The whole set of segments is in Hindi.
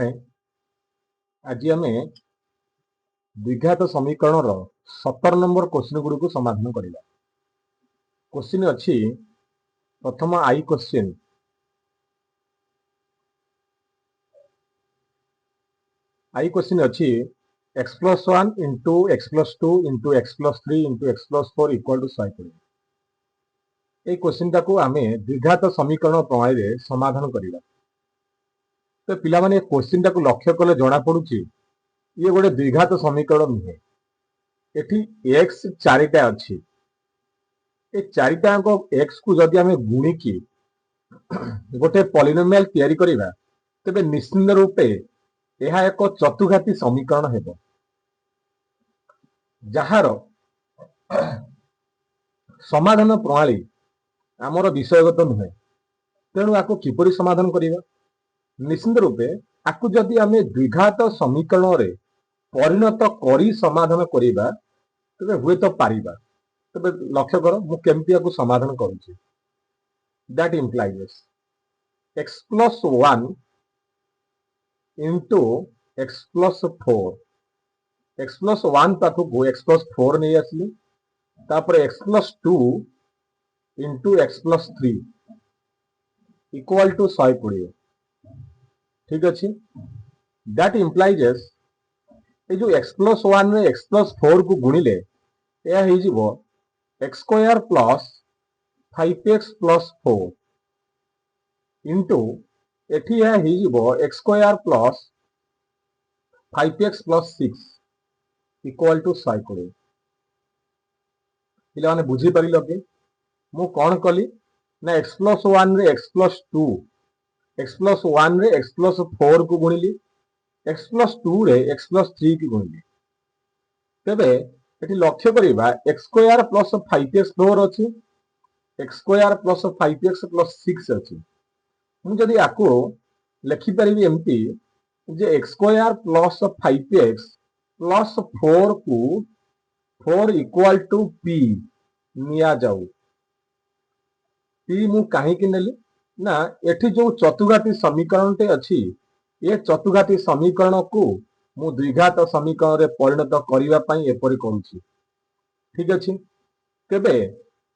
आज आम द्विघात समीकरण 17 नंबर क्वेश्चन गुड़ी को समाधान करवा। क्वेश्चन अच्छी प्रथम आई क्वेश्चन अच्छी x plus 1 into x plus 2 into x plus 3 into x plus 4 equal to 120। ये क्वेश्चन टाको आम द्विघात समीकरण प्रणाली समाधान करवा। तो पिला माने क्वेश्चन टाको लक्ष्य कले जना पड़ुची ये गोटे द्विघात समीकरण नुहे। एठी x चारिटा अच्छी ए चारिटा एक्स को जदि आम गुणिकी गोटे पॉलिनोमियल तैयारी करिबा तेबे निश्चित रूपे यह एक चतुर्घाती समीकरण हेबो जहार समाधान प्रणाली आमर विषयगत नुहे। तेणु आपको किपरि समाधान करिबा निश्चित रूपे आपको जदि आम द्विघात समीकरण रे परिणत करी समाधान करिबा तेबे हुए तो पारिबा। तबे लक्ष्य कर मु केमती आपको समाधान करूची। That implies x plus 1 into x plus 4 x plus 1 पाखु x प्लस 4 नहीं आसली तापर x plus 2 into x plus 3 equal to 120। ठीक अच्छे। दैट इम्प्लाइजेस ये जो x प्लस 1 रे x प्लस 4 को गुणिले यह हो जीवो x square plus 5x plus 4 into एठी यह हो जीवो x square plus 5x plus 6 equal to 120। पिला माने बुझी परिलो कि मु कोन कली ना x प्लस 1 रे x प्लस 2 x प्लस 1 रे x प्लस 4 को गुणिली x प्लस 2 रे x प्लस 3 को गुणिली। तेबे एठी लक्ष्य करिबा x स्क्वायर प्लस 5x 4 अछि x square plus 5x plus 6 अछि। मु जदि आको लिखि परिबी एमती जे x square plus 5x plus 4 को 4 इक्वल टू p निया जाऊ। p मु काहे कि नेली ना एठी जो चतुर्घाती समीकरण टे अछि ये चतुर्घाती समीकरण को मु द्विघात समीकरण रे परिणत करिवा पई एपरि करूची। ठीक अछि। तेबे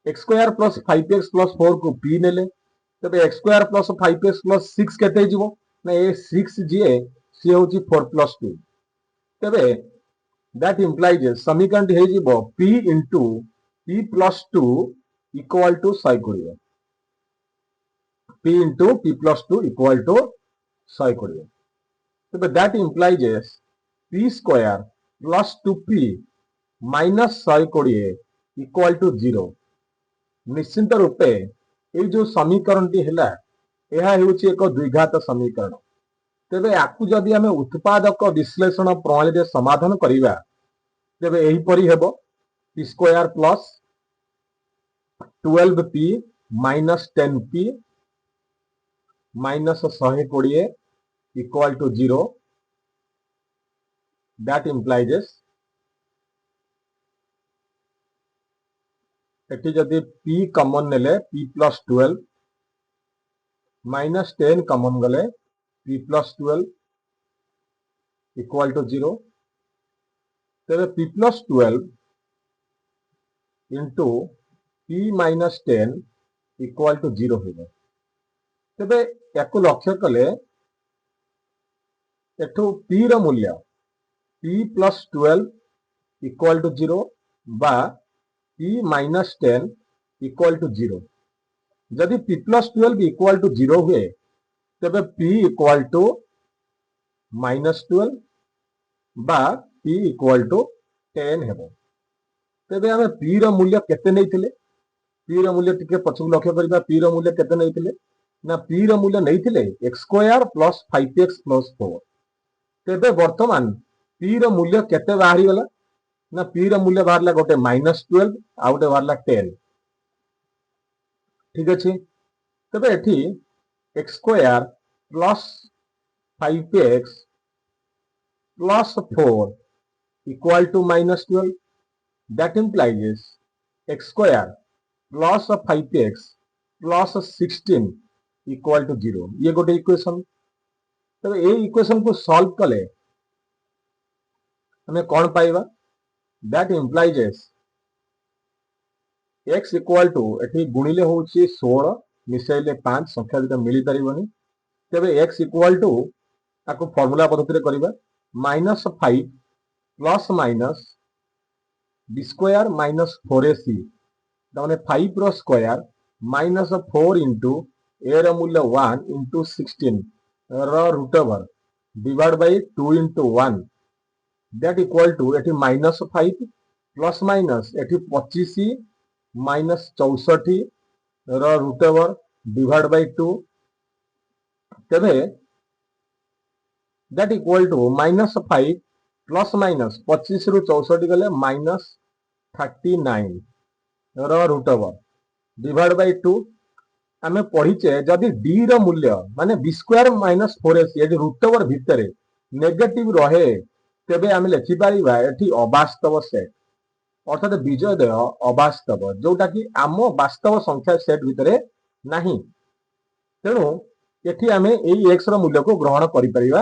x square plus 5x plus 4 को p नेले तेबे x square plus 5x plus 6 केते जीवो ना ए 6 जे सी होची 4 प्लस 2। तेबे दैट इम्प्लाइज समीकरण हे जीवो p into p plus 2 equal to 120। p into p plus 2 equal to 120। तेबे that implies p square plus 2p minus 120 equal to 0। निश्चित रूपे ये जो समीकरण टी हैला यह हेउची एक द्विघात समीकरण। तेबे आकु जदि आमे उत्पादक विश्लेषण प्रणाली रे समाधान करिवा तेबे एही परि हेबो p square plus 12p minus 10p minus 120 equal to 0। That implies एटी जदि p कॉमन नेले p प्लस 12 माइनस 10 कॉमन गले p प्लस 12 इक्वल टू 0। तेरे p plus 12 into p minus 10 equal to 0 होगा। तेबे याकु लक्ष्य कले एठू p रो मूल्य p प्लस 12 इक्वल टू 0 बा p माइनस 10 इक्वल टू 0। जदि p प्लस 12 इक्वल टू 0 हुए तेबे p इक्वल टू माइनस 12 बा p इक्वल टू 10 हेबो। तेबे हमें p रो मूल्य केते नैथिले p रो मूल्य टिके पछुक लक्ष्य करिबा p रो मूल्य केते नैथिले ना p रो मूल्य नैथिले x square plus 5x plus 4। तेबे वर्तमान p रो मूल्य केते बाहरी गला ना p रो मूल्य बाहरला गोटे माइनस 12 आ गोटे बाहरला 10। ठीक अछि। तेबे एठी x square plus 5x plus 4 equal to minus 12। That implies x square plus 5x plus 16 equal to 0। ये गोटे इक्वेशन। तेरे ए इक्वेशन को सॉल्व कले हमें कौन पाइबा that implies x equal to एठी गुणिले होउची 16 मिसाइले 5 संख्या दुटा मिली परिबनी तेबे एक्स इक्वल टू ताको फार्मूला पद्धति रे करिबा -5 plus minus B square minus 4ac ताने 5 रो स्क्वायर माइनस 4 इंटू ए रो मूल्य 1 इंटू 16 रो root over divide by 2 into 1 that equal to एठी -5 प्लस माइनस एठी 25 माइनस 64 रो रूट ओवर डिवाइड बाय 2 तेबे that equal to -5 plus minus 25 रु 64 गले -39 रो रूट ओवर डिवाइड बाय 2 आमे पढ़ीचे जदि डी रो मूल्य माने बी स्क्वायर माइनस 4ac एडी रूट ओवर भितरे नेगेटिव रहे तेबे आमे लिखि पारिबा एठी अवास्तव सेट अर्थात बीजोदय अवास्तव जोटा कि आम वास्तव संख्या सेट भितरे नाही तेणु एठी आमे एई x रो मूल्य को ग्रहण करि परिबा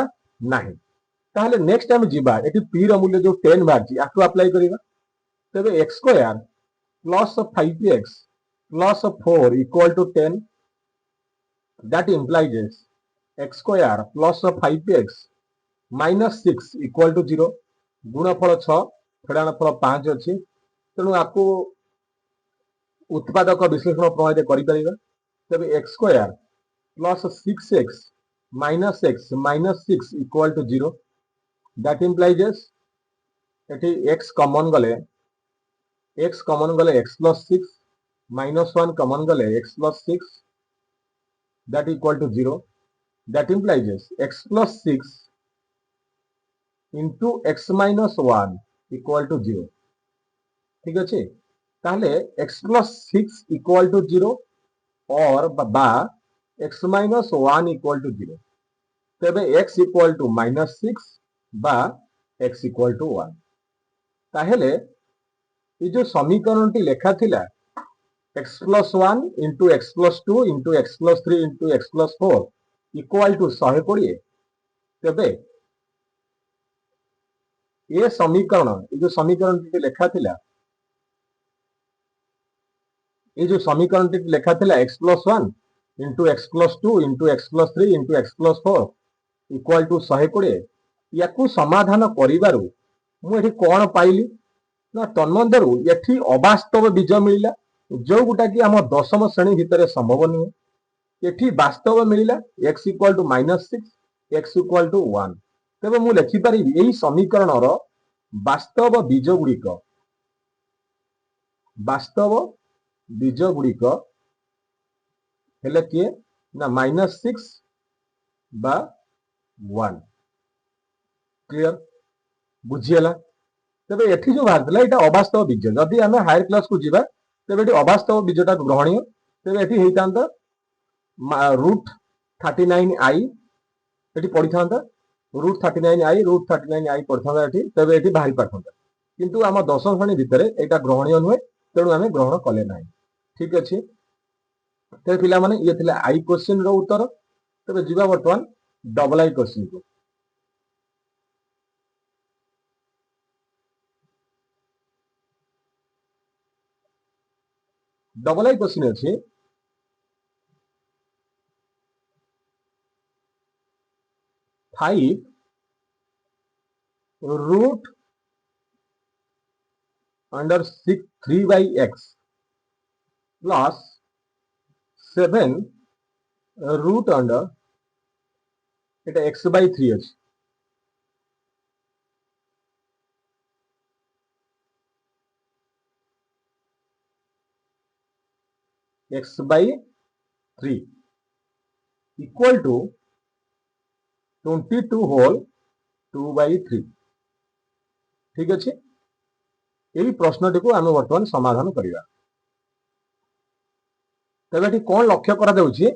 नाही ताहले नेक्स्ट आमे जिबा एठी p रो मूल्य जो 10 बारची आकु अप्लाई करिबा तेबे x square plus 5x plus 4 equal to 10 that implies x square plus 5x minus 6 equal to 0 गुणफल 6 फेडाणफल 5 अछि तेणु आकु उत्पादक विश्लेषण प्रणाली करि परिबा तेबे x square plus 6x minus 6 equal to 0 that implies एठी x कॉमन गले x प्लस 6 माइनस 1 कॉमन गले x plus 6 that equal to 0 that implies x plus 6 into x minus 1 equal to 0 ठीक अच्छे ताहले x प्लस 6 इक्वल टू 0 और बा x माइनस 1 इक्वल टू 0 तेबे x इक्वल टू -6 बा x इक्वल टू 1 ताहले ये जो समीकरण टी लेखा थिला x plus 1 into x plus 2 into x plus 3 into x plus 4 equal to 120 तेबे ये जो समीकरण टी लेखा थिला ये जो समीकरण टी लेखा थिला x plus 1 into x plus 2 into x plus 3 into x plus 4 equal to 120 याकू समाधान करिबारु मु एठी कोन पाइली ना तन्मंदरु एठी अवास्तव बीज मिलिला जो गुटा कि आम दशम श्रेणी भितर संभव नुहे एठी वास्तव मिलिला x equal to -6 x equal to 1 तेबे मु लिखि परिबि एही समीकरण रो वास्तव बीज गुड़िक हेले किए ना -6 बा 1 क्लियर बुझियला तेबे एठी जो बाहरला एटा अवास्तव बीज जदि आमे हायर क्लास को जिबा तेबे एठी अवास्तव बीजटा ग्रहणीय तेबे एठी हेइतांत √39i एठी पढिथांत √39i पढिथांत एठी तेबे एठी बाहरी पाठंत किंतु आम दशम श्रेणी भितर एटा ग्रहणीय नुहे तेणु आमे ग्रहण कले नाही ठीक अछि तेबे पिला माने ये थिला आई क्वेश्चन रो उत्तर तेबे जिबा वर्तमान डबल आई क्वेश्चन को डबल आई क्वेश्चन अछि 5 root under 3 by x plus 7 root under एटा x by 3 अछि x by 3 equal to 22 whole 2 by 3 ठीक अछि एही प्रश्नटी को आमे वर्तमान समाधान करिवा तेबे कौन लक्ष्य करा जाउछि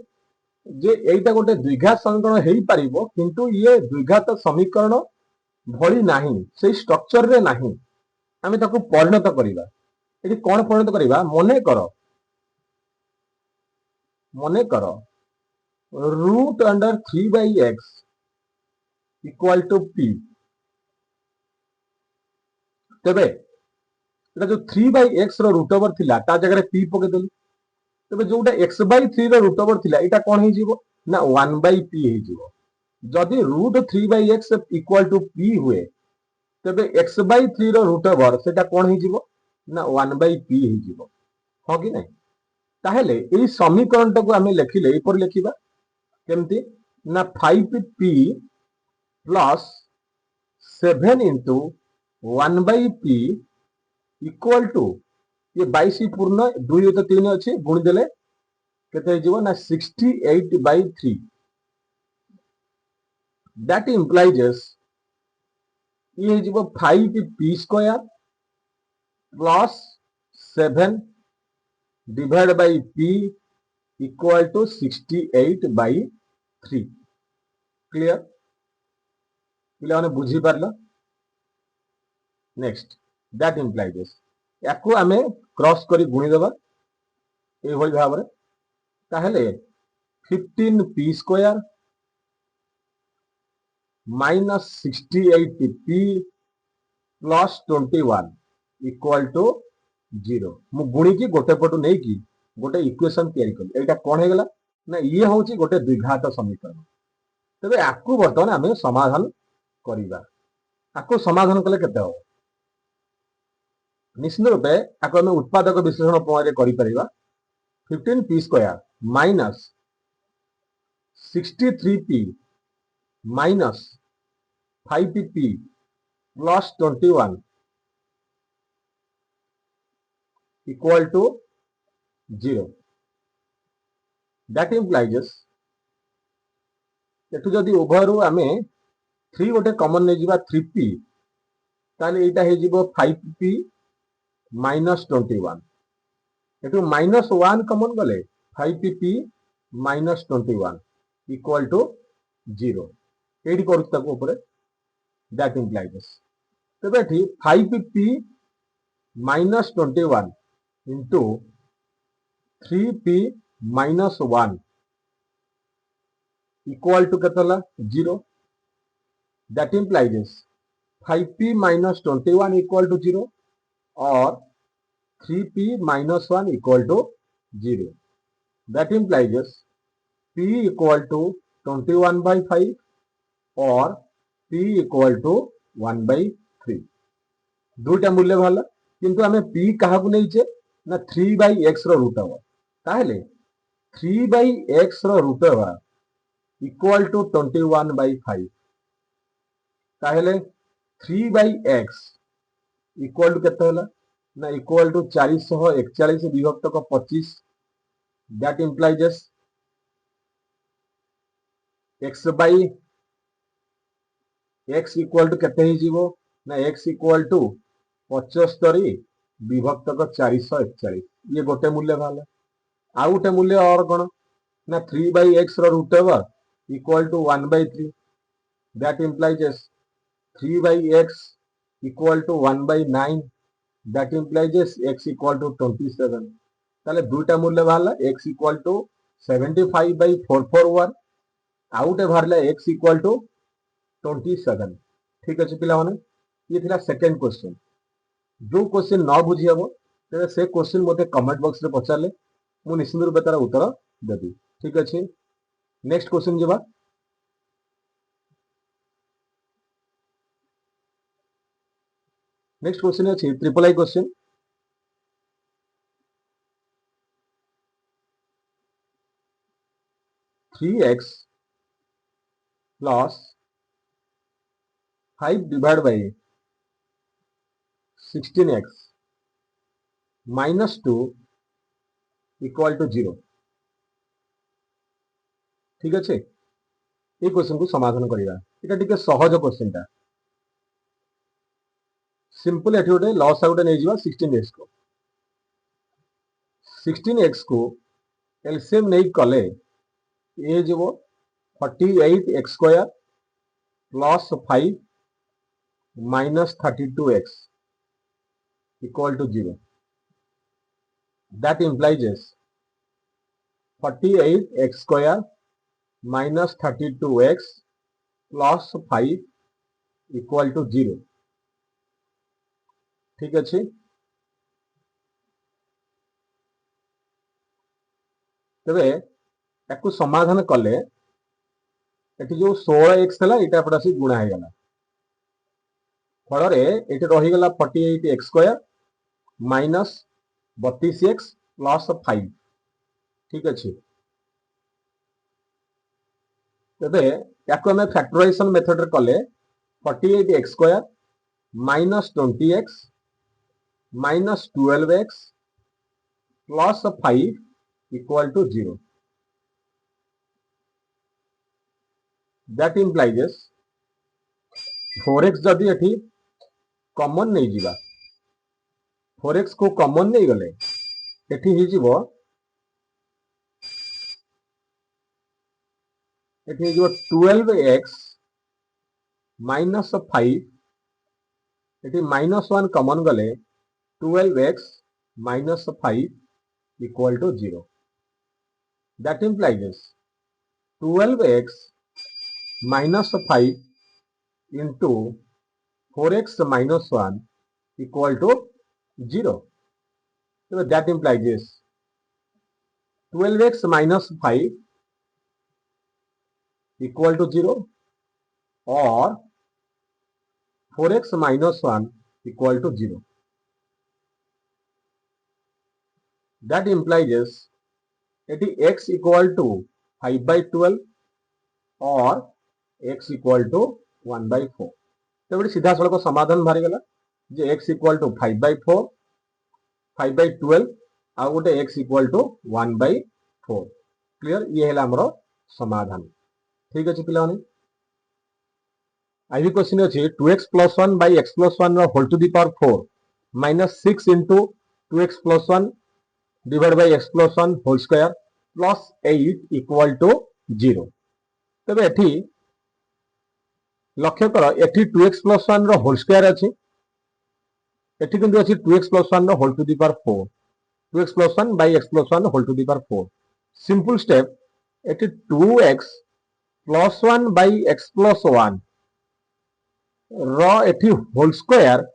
जे एटा गोटे द्विघात समीकरण हेई पारिबो किंतु ये द्विघात समीकरण भली नाही से स्ट्रक्चर रे नाही आमे ताको परिणत करिवा एटी कौन परिणत करिवा मने करो root under 3 by x equal to p तेबे एटा जो 3/x रूट ओवर थिला ता जगह पी पके देलु तेबे जोटा x/3 रूट ओवर थिला एटा कोन हे जीवो ना 1/p हे जीवो जदि root 3/x equal to p हुए तेबे x/3 रूट ओवर सेटा कोन हे जीवो ना 1/p हे जीवो हो कि नहीं ताहेले एई समीकरण टाको आमे लेखिले एपर लेखिबा केमती ना 5p plus 7 into 1/p equal to ये 22 पूर्ण 2 तो 3 अच्छे गुणी देले केते जीवो ना 68/3 दैट implies ये जीवो 5p square plus 7 divide by p equal to 68/3 clear पिला माने बुझी पारला नेक्स्ट दैट implies याको आमे क्रॉस करी गुणी देबा ए भली भाबरे ताहेले 15p square minus 68p plus 21 equal to 0 मु गुणी की गोटे पटु नै की गोटे इक्वेशन तयारी करी एटा कोन हे गेला ना ये होची गोटे द्विघात समीकरण तबे आकु वर्तमान आमे समाधान करिबा आकु समाधान कले केते हो निश्चित रूपे आकु आमे उत्पादक विश्लेषण प्रणाली करि परिबा 15p square minus 63p minus 5p plus 21 equal to 0 that implies एठु जदि उभय रु आमे 3 गोटे कॉमन नै जिबा 3p ताले एटा हे जिवो 5p माइनस 21 एठु माइनस 1 कॉमन गले 5p minus 21 equal to 0 AD करू ताको ऊपर दैट implies तबे एठी 5p minus 21 into 3p minus 1 equal to केतला 0 that implies 5p minus 21 equal to 0 or 3p minus 1 equal to 0 that implies p equal to 21/5 or p equal to 1/3 दुटा मूल्य भाला किंतु आमे p कहा को नै छे ना 3/x रो रूट ओवर ताहेले 3/x रो रूट ओवर इक्वल टू 21/5 ताहेले 3/x इक्वल टू केते होला ना इक्वल टू 441 विभक्त को 25 that implies x by x equal to केते ही जीवो ना x इक्वल टू 75 विभक्त को 441 ये गोटे मूल्य भाला आ गोटे मूल्य और कोन ना 3/x रो root over equal to 1/3 that implies 3/x equal to 1/9 that implies x equal to 27 ताले दुटा मूल्य भाला x इक्वल टू 75/441 आउटे भारला x इक्वल टू 27 ठीक अछि पिला माने ये थिला सेकंड क्वेश्चन जो क्वेश्चन न बुझी हबो तेरे से क्वेश्चन मते कमेंट बॉक्स रे पचारले मु निश्चित रूपे तार उत्तर देबी ठीक अछि नेक्स्ट क्वेश्चन जेबा नेक्स्ट क्वेश्चन अछि triple I question 3x plus 5 divided by 16x minus 2 equal to 0 ठीक अच्छे ये क्वेश्चन को समाधान करिया एटा टिके सहज क्वेश्चन ता सिंपल एठी गोटे लॉस आउट नै जिवा 16x को 16x को एलसीएम नै कले ये जीवो 48x square plus 5 minus 32x equal to 0 that implies 48x square minus 32x plus 5 equal to 0 ठीक अच्छे। तेरे या समाधान कले जो 16x है ये एपटे गुणा हो गला फल ये रहीगला 48x square minus 32x plus 5 ठीक अच्छे। तेरे या फैक्टराइजेशन मेथड रे कले 48x square minus 20x minus 12x plus 5 equal to 0 that implies 4x जदि एठी कॉमन नहीं जीवा 4x को कॉमन नहीं गले एठी ही जीवो एठी जो 12x माइनस 5 एठी माइनस 1 कॉमन गले 12x minus 5 equal to 0 that implies 12x minus 5 into 4x minus 1 equal to 0. So that implies 12x minus 5 equal to 0 or 4x minus 1 equal to 0. That implies it is x equal to 5 by 12 or x equal to 1 by 4. तो सीधा सड़क समाधान बाहरी गला जे x equal to 5 by 4 5 by 12 आ गोटे x equal to 1 by 4 clear ये है हमरो समाधान ठीक अछि पिला माने आइवी क्वेश्चन अछि 2x plus 1 by x plus 1 रो whole to the power 4 minus 6 into 2x plus 1 divided by x plus 1 whole square plus 8 equal to 0 तबे एठी लक्ष्य कर एठी 2x plus 1 रो होल स्क्वायर अछि एठी किंतु अछि 2x plus 1 रो whole to the power 4 2x plus 1 by x plus 1 whole to the power 4 simple step एठी 2x plus 1 by x plus 1 रो एठी whole square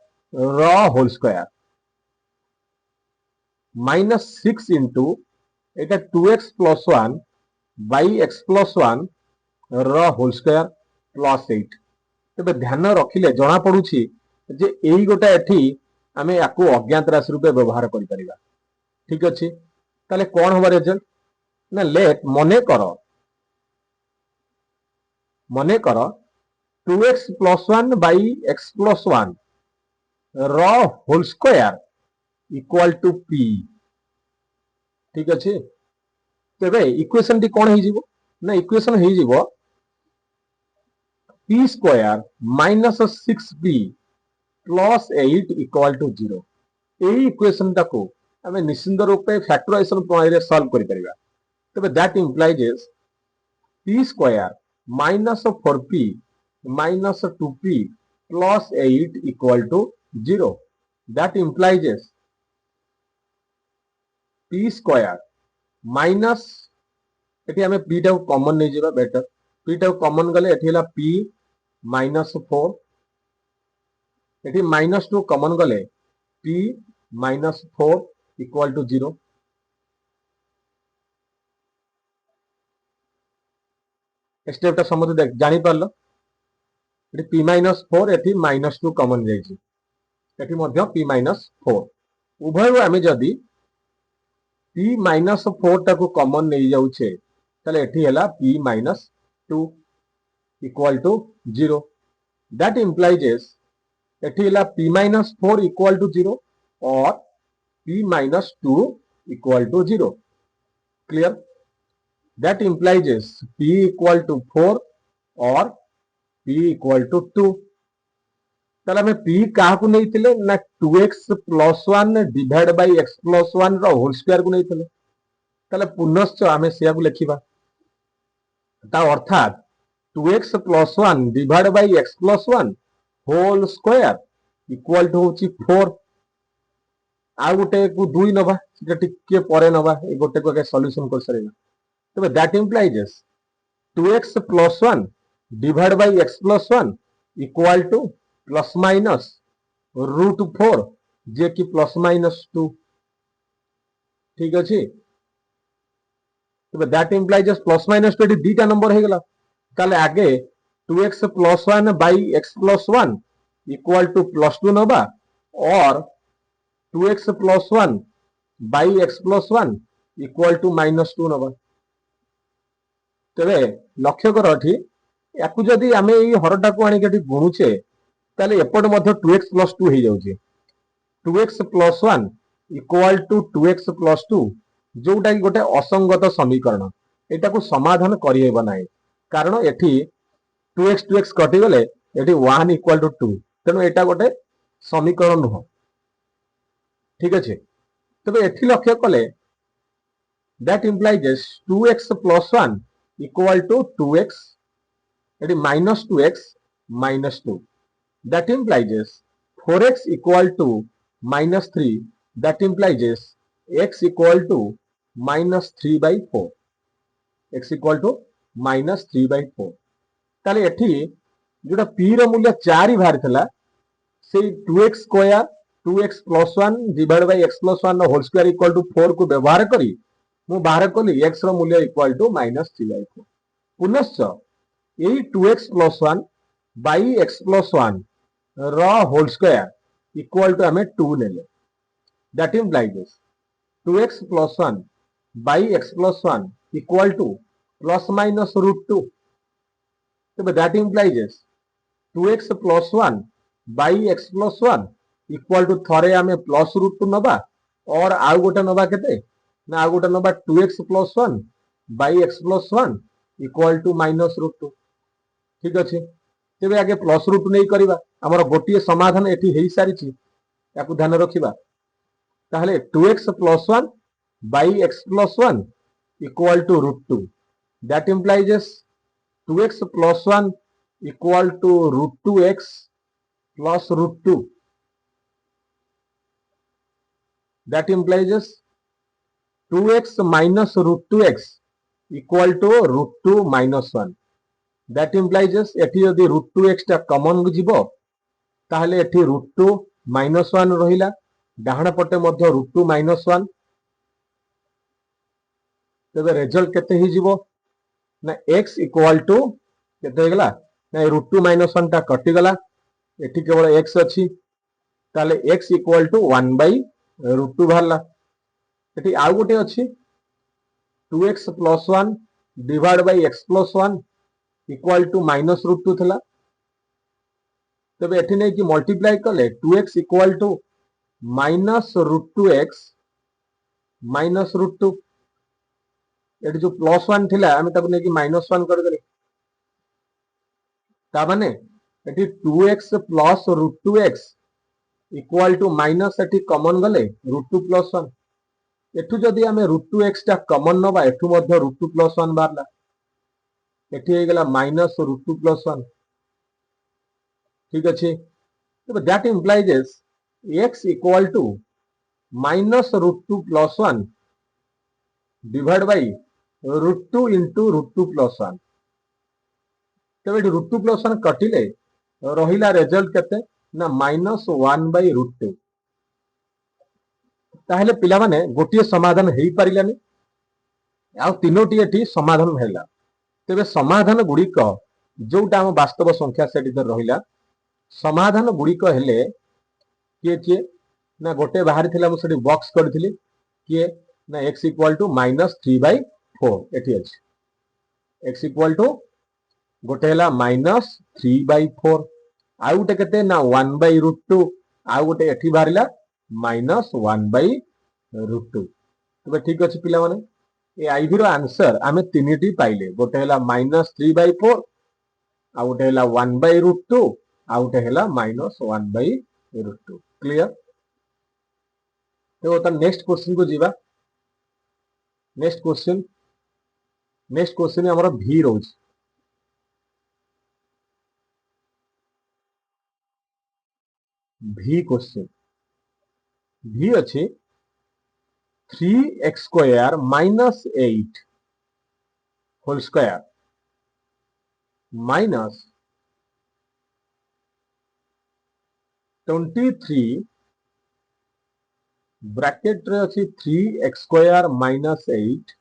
minus 6 into Etah 2x plus 1 by x plus 1 रो होल स्क्वायर प्लस 8 तेबे ध्यान रखिले जना पडुछि जे एही गोटा एठी आमे याकू अज्ञात राशि रूपे व्यवहार करि परिबा ठीक अछि ताले कोन होबा रिजल्ट ना लेट मने करो 2x plus 1 by x plus 1 रो whole square equal to p ठीक अछि तेबे इक्वेशन टी कोन हे जिवो ना इक्वेशन हे जिवो p square minus 6p plus 8 equal to 0 यही इक्वेशन टाको हमें निश्चित रूप से फैक्टराइजेशन प्रणाली रे सॉल्व करि परिबा तबे that implies p square minus 4p minus 2p plus 8 equal to 0 that implies p square minus एठी हमें p टाको कॉमन नै जेबा बेटर p टाको कॉमन गले एठी हला p माइनस 4 एठी माइनस 2 कॉमन गले p minus 4 equal to 0 step ता समझ देख जानि परलो एठी p माइनस 4 एठी माइनस 2 कॉमन जाईछि एठी मध्य p माइनस 4 उभय आमे जदी p माइनस 4 टाको कॉमन नै जाउछे तले एठी हला p minus 2 equal to 0 that implies एठी हला p minus 4 equal to 0 or p minus 2 equal to 0 clear that implies p equal to 4 or p equal to 2 तला में p काहा को नै थिले ना 2x plus 1 divided by x plus 1 रो होल स्क्वायर को नै थिले तला पुनश्च आमे सेया को लेखिबा ता अर्थात 2x plus 1 divided by x plus 1 whole square equal to होची 4 आ गोटे को 2 नबा जे टिके परे नबा ए गोटे को के सॉल्यूशन कर सरेना तबे that implies 2x plus 1 divide by x plus one equal to plus minus √4 जे कि प्लस माइनस 2 ठीक अच्छे दैट इम्प्लाइज प्लस माइनस 2 दीटा नंबर हो गला ताले आगे 2x plus one by x plus one equal to plus 2 नबा और 2x plus one by x plus one equal to minus 2 नबा तेरे लक्ष्य कर याकू जदि आमे एई हरटा को आनी के गुणुचे ताले एपट मध्य 2x प्लस 2 हो जाउचे 2x plus one equal to 2x plus 2 जोटा कि गोटे असंगत समीकरण एटा को समाधान करिहेबा नाही कारण एठी 2x कटि गले एठी 1 इक्वल टू 2 तेनो एटा गोटे समीकरण नुह ठीक अछि तबे एठी लक्ष्य कले that implies 2x plus 1 equal to 2x एठी minus 2x minus 2 that implies 4x equal to minus 3 that implies x equal to minus 3 by 4 x equal to minus 3 by 4 ताले एठी जोटा p रो मूल्य 4 ही बाहर थला से 2x square 2x plus 1 divide by x plus 1 whole square equal to 4 को व्यवहार करी मु बाहर कली x रो मूल्य इक्वल टू माइनस 3 by 4 पुनश्च एही 2x plus 1 by x plus 1 रो होल स्क्वायर इक्वल टू हमें 2 ले ले that implies 2x plus 1 by x plus 1 equal to plus minus √2 तो that implies 2x plus 1 by x plus 1 equal to थरे हमें प्लस √2 नबा और आउ गोटे नबा केते ना आउ गोटे नबा 2x plus 1 by x plus 1 equal to minus √2 ठीक अछि तेबे आगे प्लस √2 नहीं करिबा हमर गोटिए समाधान एठी हेई सारिछि याकू ध्यान रखिबा ताहले 2x plus 1 by x plus 1 equal to √2 that implies 2x plus 1 equal to √2x plus √2 that implies 2x minus √2x equal to √2 minus 1 that implies एठी यदि √2x टा कॉमन जिवो ताहले एठी √2 माइनस 1 रहिला डाहण पटे मध्य √2 माइनस 1 तबे रिजल्ट केते ही जिवो ना x इक्वल टू केते हेगला ना √2 माइनस 1 टा कटि गला एठी केवल x अछि ताले x इक्वल टू 1 बाय √2 भारला एठी आउ गोटे अछि 2x plus 1 divide by x plus 1 equal to minus √2 थला तबे एठी नै कि मल्टीप्लाई कले 2x equal to minus √2x minus √2 एठी जो प्लस 1 थिला हम ताको नै कि माइनस 1 कर देले ता माने एठी 2x plus √2x equal to minus एठी कॉमन गले √2 प्लस 1 एठू जदी हमें √2x टा कॉमन नबा एठू मध्य √2 प्लस 1 बारला एठी हे गेला माइनस √2 प्लस 1 ठीक अछि तो that implies x equal to minus √2 plus 1 divide by √2 into √2 plus 1 तबे √2 प्लस 1 कटिले रहिला रिजल्ट केते ना माइनस 1 बाय √2 ताहले पिला माने गोटिए समाधान हेई परिलानी आ तीनोटी एठी समाधान हैला तेबे समाधान गुड़िक जोटा हम वास्तव संख्या सेट रहिला समाधान गुड़िक हेले किए किए ना गोटे बाहरी थिला मु सेठी बॉक्स करथिली किए ना x equal to minus 3 by 4 एठी अछि x इक्वल टू गोटे हैला माइनस 3 बाय 4 आ गोटे केते ना 1 बाय √2 आ गोटे एठी बाहरिला माइनस 1 बाय √2 तबे ठीक अछि पिला माने ए आईवी रो आंसर आमे तीनटी पाइले गोटे हैला माइनस 3 बाय 4 आ गोटे हैला 1 बाय √2 आ गोटे हैला माइनस 1 बाय √2 क्लियर तो नेक्स्ट क्वेश्चन को जीवा नेक्स्ट क्वेश्चन हमर भी रोज भी क्वेश्चन भी अछि 3x square minus 8 whole square minus 23 bracket रे अछि 3x square minus 8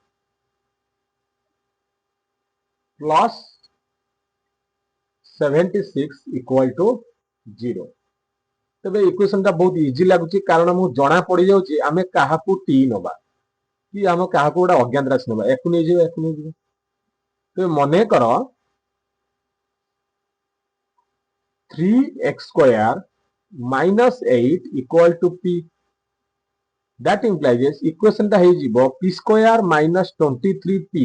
plus 76 equal to 0। तबे इक्वेशन टा बहुत इजी लागुची कारण मु जणा पड़ी जाउची आमे काहाकू टी नबा कि आम काहाकू गोटा अज्ञात राशि नबा एकु नै जिवे एकु नै जिवे। तो मने करो 3x square minus 8 equal to p. That implies equation टा हे जिवो p square minus 23p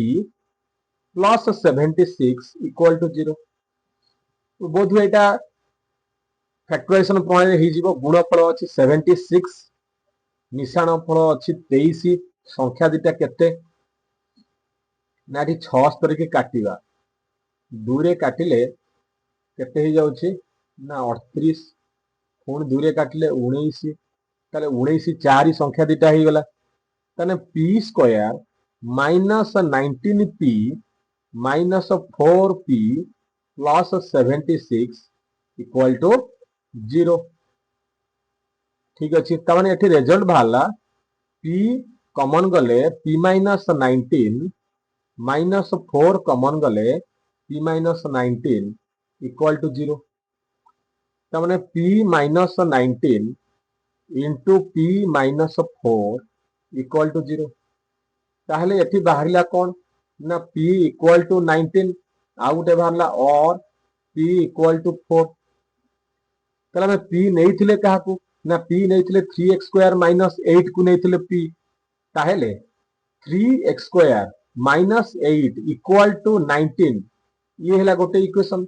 plus 76 equal to 0। तो बोध हुए एटा फैक्टराइजेशन प्रणाली हे जिवो गुणफल अछि 76 मिश्रण फल अछि 23 संख्या दिटा केते ना एठी 76 के काटिबा 2 रे काटिले केते हे जाउची ना 38 पुणी 2 रे काटिले 19 ताले 19 4 संख्या दिटा हे गला ताने p square minus 19p minus 4p plus 76 equal to 0। ठीक अछि ताने एठी रिजल्ट बाहला p कॉमन गले p माइनस 19 माइनस 4 कॉमन गले p माइनस 19 इक्वल टू 0। ताने p minus 19 into p minus 4 equal to 0। ताहले एठी बाहरिला कोन ना p इक्वल टू 19 आउ गुटे बाहरला और p इक्वल टू 4। ताले हम p नेइथिले काहाकू ना p नेइथिले 3x स्क्वायर माइनस 8 को नेइथिले p ताहले 3x square minus 8 equal to 19 ये हला गोटे इक्वेशन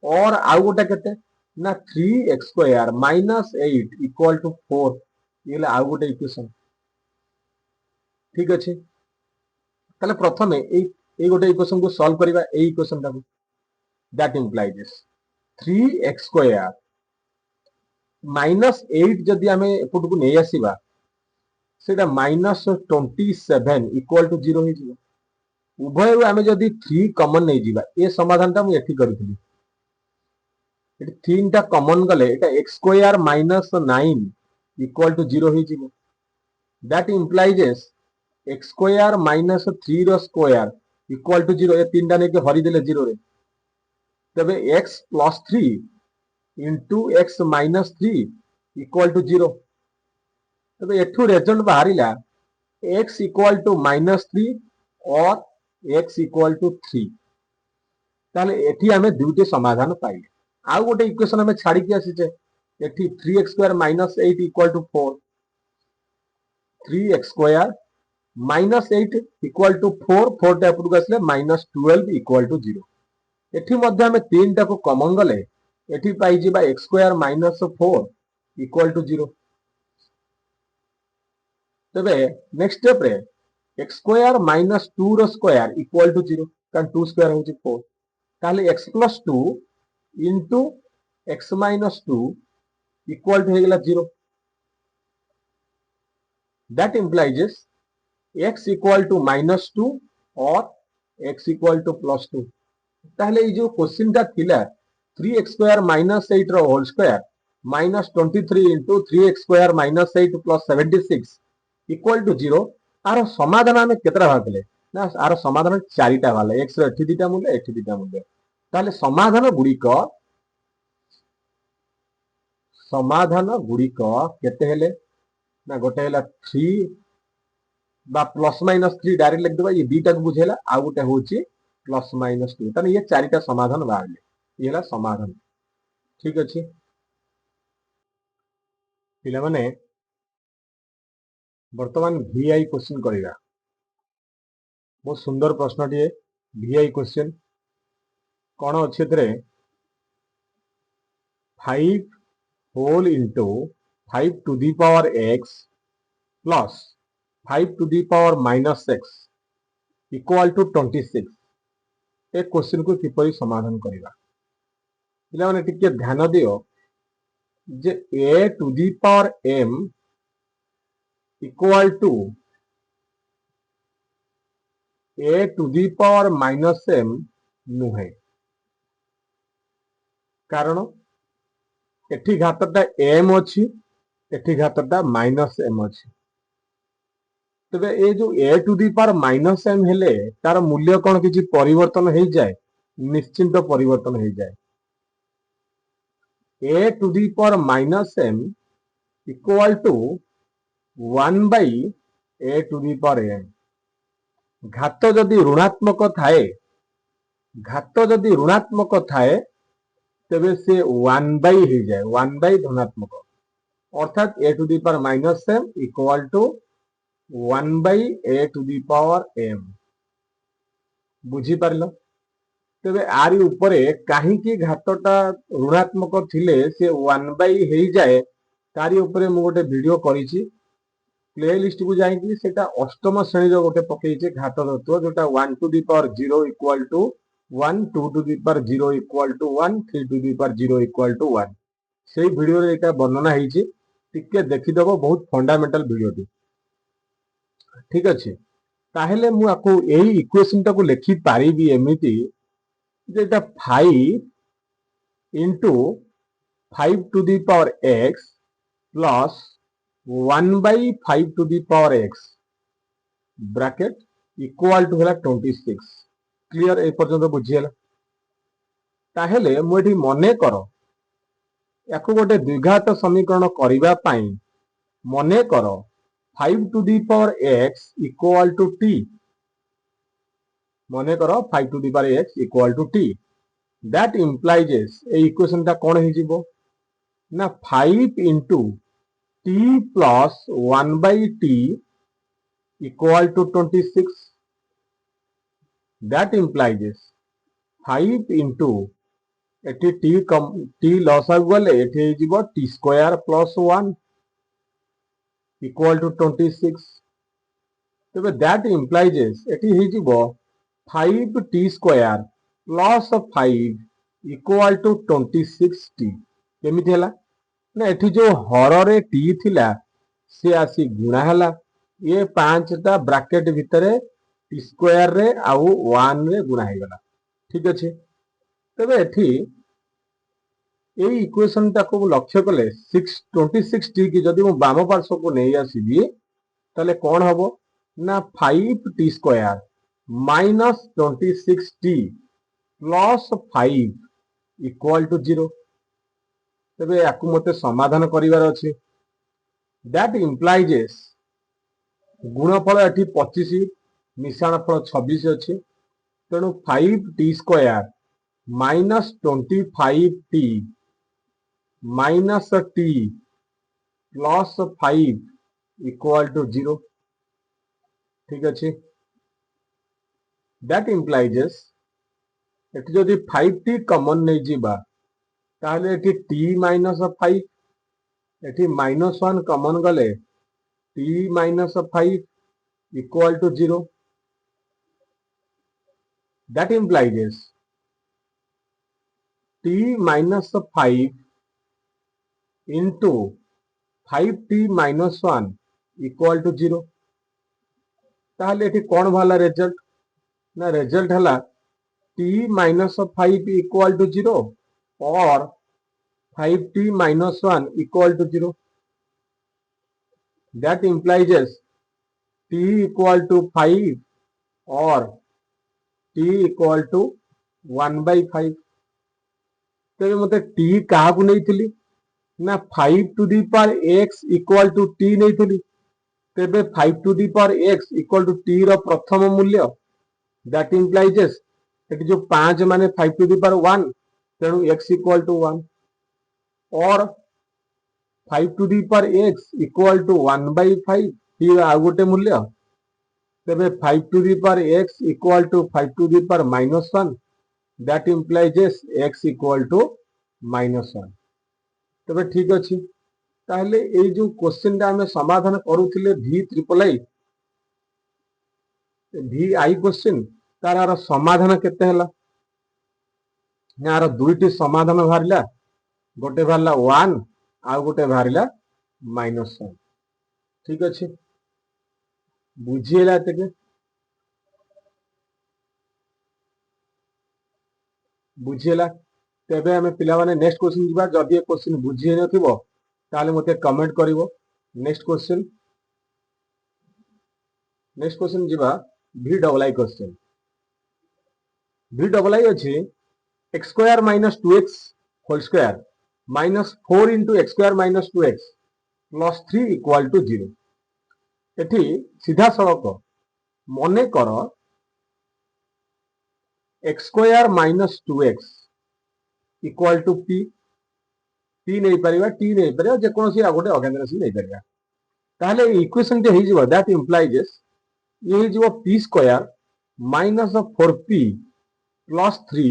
और आउ गोटे केते ना 3x square minus 8 equal to 4 ये हला आउ गोटे इक्वेशन। ठीक अछि ताले प्रथमे ए गोटे इक्वेशन को सॉल्व करिबा ए इक्वेशन टा that implies 3x square minus 8 जदि आमे एपुट को नै आसीबा सेटा माइनस 27 इक्वल टू 0 हे जिवो। उभय आमे जदि 3 कॉमन नै जिबा ए समाधान टा मु एठी करथिली एठी 3 टा कॉमन गले एटा x square minus 9 equal to 0 हे जिवो। That implies x square minus 3 रो स्क्वायर इक्वल टू 0 ए 3 टा नै के हरि देले 0 रे तबे x plus 3 into x minus 3 equal to 0। तबे एठू रिजल्ट बाहरिला x इक्वल टू माइनस 3 और x इक्वल टू 3 ताले एठी हमें दुइटे समाधान पाइले। आउ गोटे इक्वेशन हमें छाड़ी के आसीचे एठी 3x square minus 8 equal to 4 3x square minus 8 equal to 4 4 टा एपुट को आसले माइनस 12 इक्वल टू 0। एठी मध्ये हमें 3 टा को कॉमन गले एठी पाई जिबा x square minus 4 equal to 0। तबे नेक्स्ट स्टेप रे x स्क्वायर माइनस 2 रो स्क्वायर इक्वल टू 0 कारण 2 स्क्वायर होची 4 ताले x plus 2 into x minus 2 equal to हेगला 0। That implies x equal to minus 2 और x इक्वल टू प्लस 2 ताहले ये जो क्वेश्चन टा थिला 3x स्क्वायर माइनस 8 रो whole square minus 23 into 3x square minus 8 plus 76 equal to 0 आर समाधान हमें केतरा भागले ना आर समाधान चारिटा वाला x रो एठी दिटा मूल्य एठी दिटा मूल्य ताहले समाधान गुड़िक केते हेले ना गोटे हेला 3 बा प्लस माइनस 3 डायरेक्ट लिख देबा ये दुटा को बुझेला आ गोटे होची प्लस माइनस 2 ताने ये चारिटा समाधान बाहरले ये हला समाधान। ठीक अछि पिला माने वर्तमान वीआई क्वेश्चन करिगा बहुत सुंदर प्रश्न टिए वीआई क्वेश्चन कोन अछि तरे 5 whole into 5 to the power x plus 5 to the power minus x equal to 26 ए क्वेश्चन को किपरि समाधान करिगा पिला माने टिके ध्यान दियो जे a to the power m equal to a to the power minus m नुहे कारण एठी घातटा m अछि, एठी घातटा माइनस m अछि। तबे ए जो a to the power minus m हेले तार मूल्य कौन किछि परिवर्तन हो जाए? निश्चिंत परिवर्तन हो जाए। a to the power minus m equal to 1 by a to the power m। घात जदि ऋणात्मक थाए, घात जदि ऋणात्मक थाए तेबे से 1 by हो जाए, 1 by धनात्मक, अर्थात a to the power minus m equal to 1 by a to the power m। बुझी पारलो? तेबे आरी उपरे काहींकी घातटा ऋणात्मक थिले से 1 by हो जाए, तारी उपरे मु गोटे वीडियो करिछि। प्ले लिस्ट को जाइए सेटा अष्टम श्रेणी गोटे पकईचे घात तत्व जोटा 1 to the power 0 equal to 1, 2 to the power 0 equal to 1, 3 to the power 0 equal to 1। से वीडियो रे एटा वर्णना हेइछि, टिके देखिदबो, बहुत फंडामेंटल वीडियो टी। ठीक अछि, ताहेले मु आको एई इक्वेशन टाको लिखि पारिबी एमिति जेटा 5 into 5 to the power x plus 1 by 5 to the power x bracket equal to होला 26। क्लियर? ए पर्यंत बुझियला? ताहेले मु एठी मने करो याको गोटे द्विघात समीकरण करिबा पई मने करो 5 to the power x equal to t। मने करो 5 to the power x equal to t। That implies ए इक्वेशन टा कोन हे जिवो ना 5 into t plus 1 by t equal to 26। that implies 5 into eighty t loss आगु गले एटी हे जिवो t square plus 1 equal to 26। तबे that implies एटी हे जिवो 5t square plus 5 equal to 26t। केमिति हला ना एठी जो हर रे t थिला से आसी गुणा हला, ये 5 टा ब्रैकेट भितरे t स्क्वायर रे आउ 1 रे गुणा हे गला। ठीक अछि, तबे एठी ए इक्वेशन टाको लक्ष्य कले 26t की जदि मु बाम पार्श्व को नै आसीबी ताले कोन हबो ना 5t square minus 26t plus 5 equal to 0। तबे याकू मते समाधान करिवार अछि। दैट इंप्लाइज गुणफल एठी 25 मिश्रण फल 26 अछि, तेणु 5t square minus 25t minus t plus 5 equal to 0। ठीक अछि, दैट इंप्लाइज एठी जदि 5t कॉमन नै जिबा ताहले एठी t माइनस 5, एठी माइनस 1 कॉमन गले t minus 5 equal to 0। That implies t minus 5 into 5t minus 1 equal to 0। ताहले एठी कोन भाला रिजल्ट ना रिजल्ट हला t माइनस 5 इक्वल टू 0 और 5t minus 1 equal to 0। That implies t equal to 5 or t equal to 1 by 5। तेरे मते t कहा को नहीं थी ना 5 to the power x equal to t नहीं थी, तेरे 5 to the power x equal to t रो प्रथम मूल्य। That implies एटी जो 5 माने 5 to the power 1, तेणु x equal to 1 और 5 to the power x equal to 1 by 5 टी आ गोटे मूल्य। तेबे 5 to the power x equal to 5 to the power minus 1। That implies x equal to minus 1। तेबे ठीक अछि, ताहले ए जो क्वेश्चन टा हमें समाधान करूथिले vi क्वेश्चन तार समाधान केते हला यार दुईटी समाधान बाहरिला, गोटे बाहरला 1 आ गोटे बाहरिला -1। ठीक अछि, बुझिएला एतके? बुझिएला? तेबे आमे पिला माने नेक्स्ट क्वेश्चन जिबा जदि ए क्वेश्चन बुझी हे नथिबो ताले मते कमेंट करिवो नेक्स्ट क्वेश्चन जिबा v double I question v double I अछि x square minus 2x whole square minus 4 into x square minus 2x plus 3 equal to 0 एठी सीधा सड़क मने कर x square minus 2x equal to p p नहीं परिबा t नहीं परिबा जे कोनोसी आ गोटे अज्ञात राशि नहीं परिबा ताहले इक्वेशन टे हे जिवो दैट इंप्लाइज ये हे जिवो p square minus 4p plus 3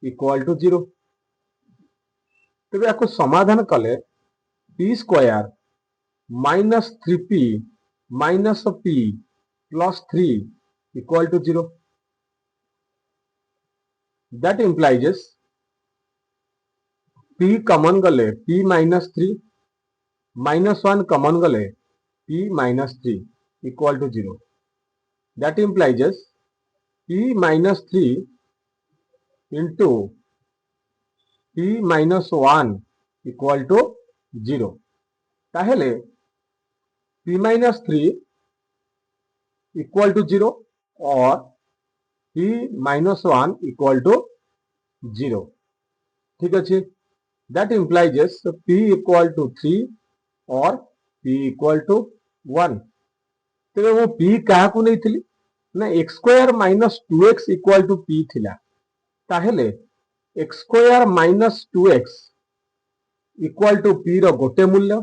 equal to 0 तेबे याको समाधान कले p square minus 3p minus p plus 3 equal to 0 that implies p common गले p माइनस 3 माइनस 1 कॉमन गले p minus 3 equal to 0 that implies p minus 3 into p minus 1 equal to 0 ताहेले p minus 3 equal to 0 और p minus 1 equal to 0 ठीक अच्छे that implies p equal to 3 और p equal to 1 तेरे वो p क्या को नहीं थी ना x square minus 2x equal to p थिला ताहेले x square minus 2x equal to p रो गोटे मूल्य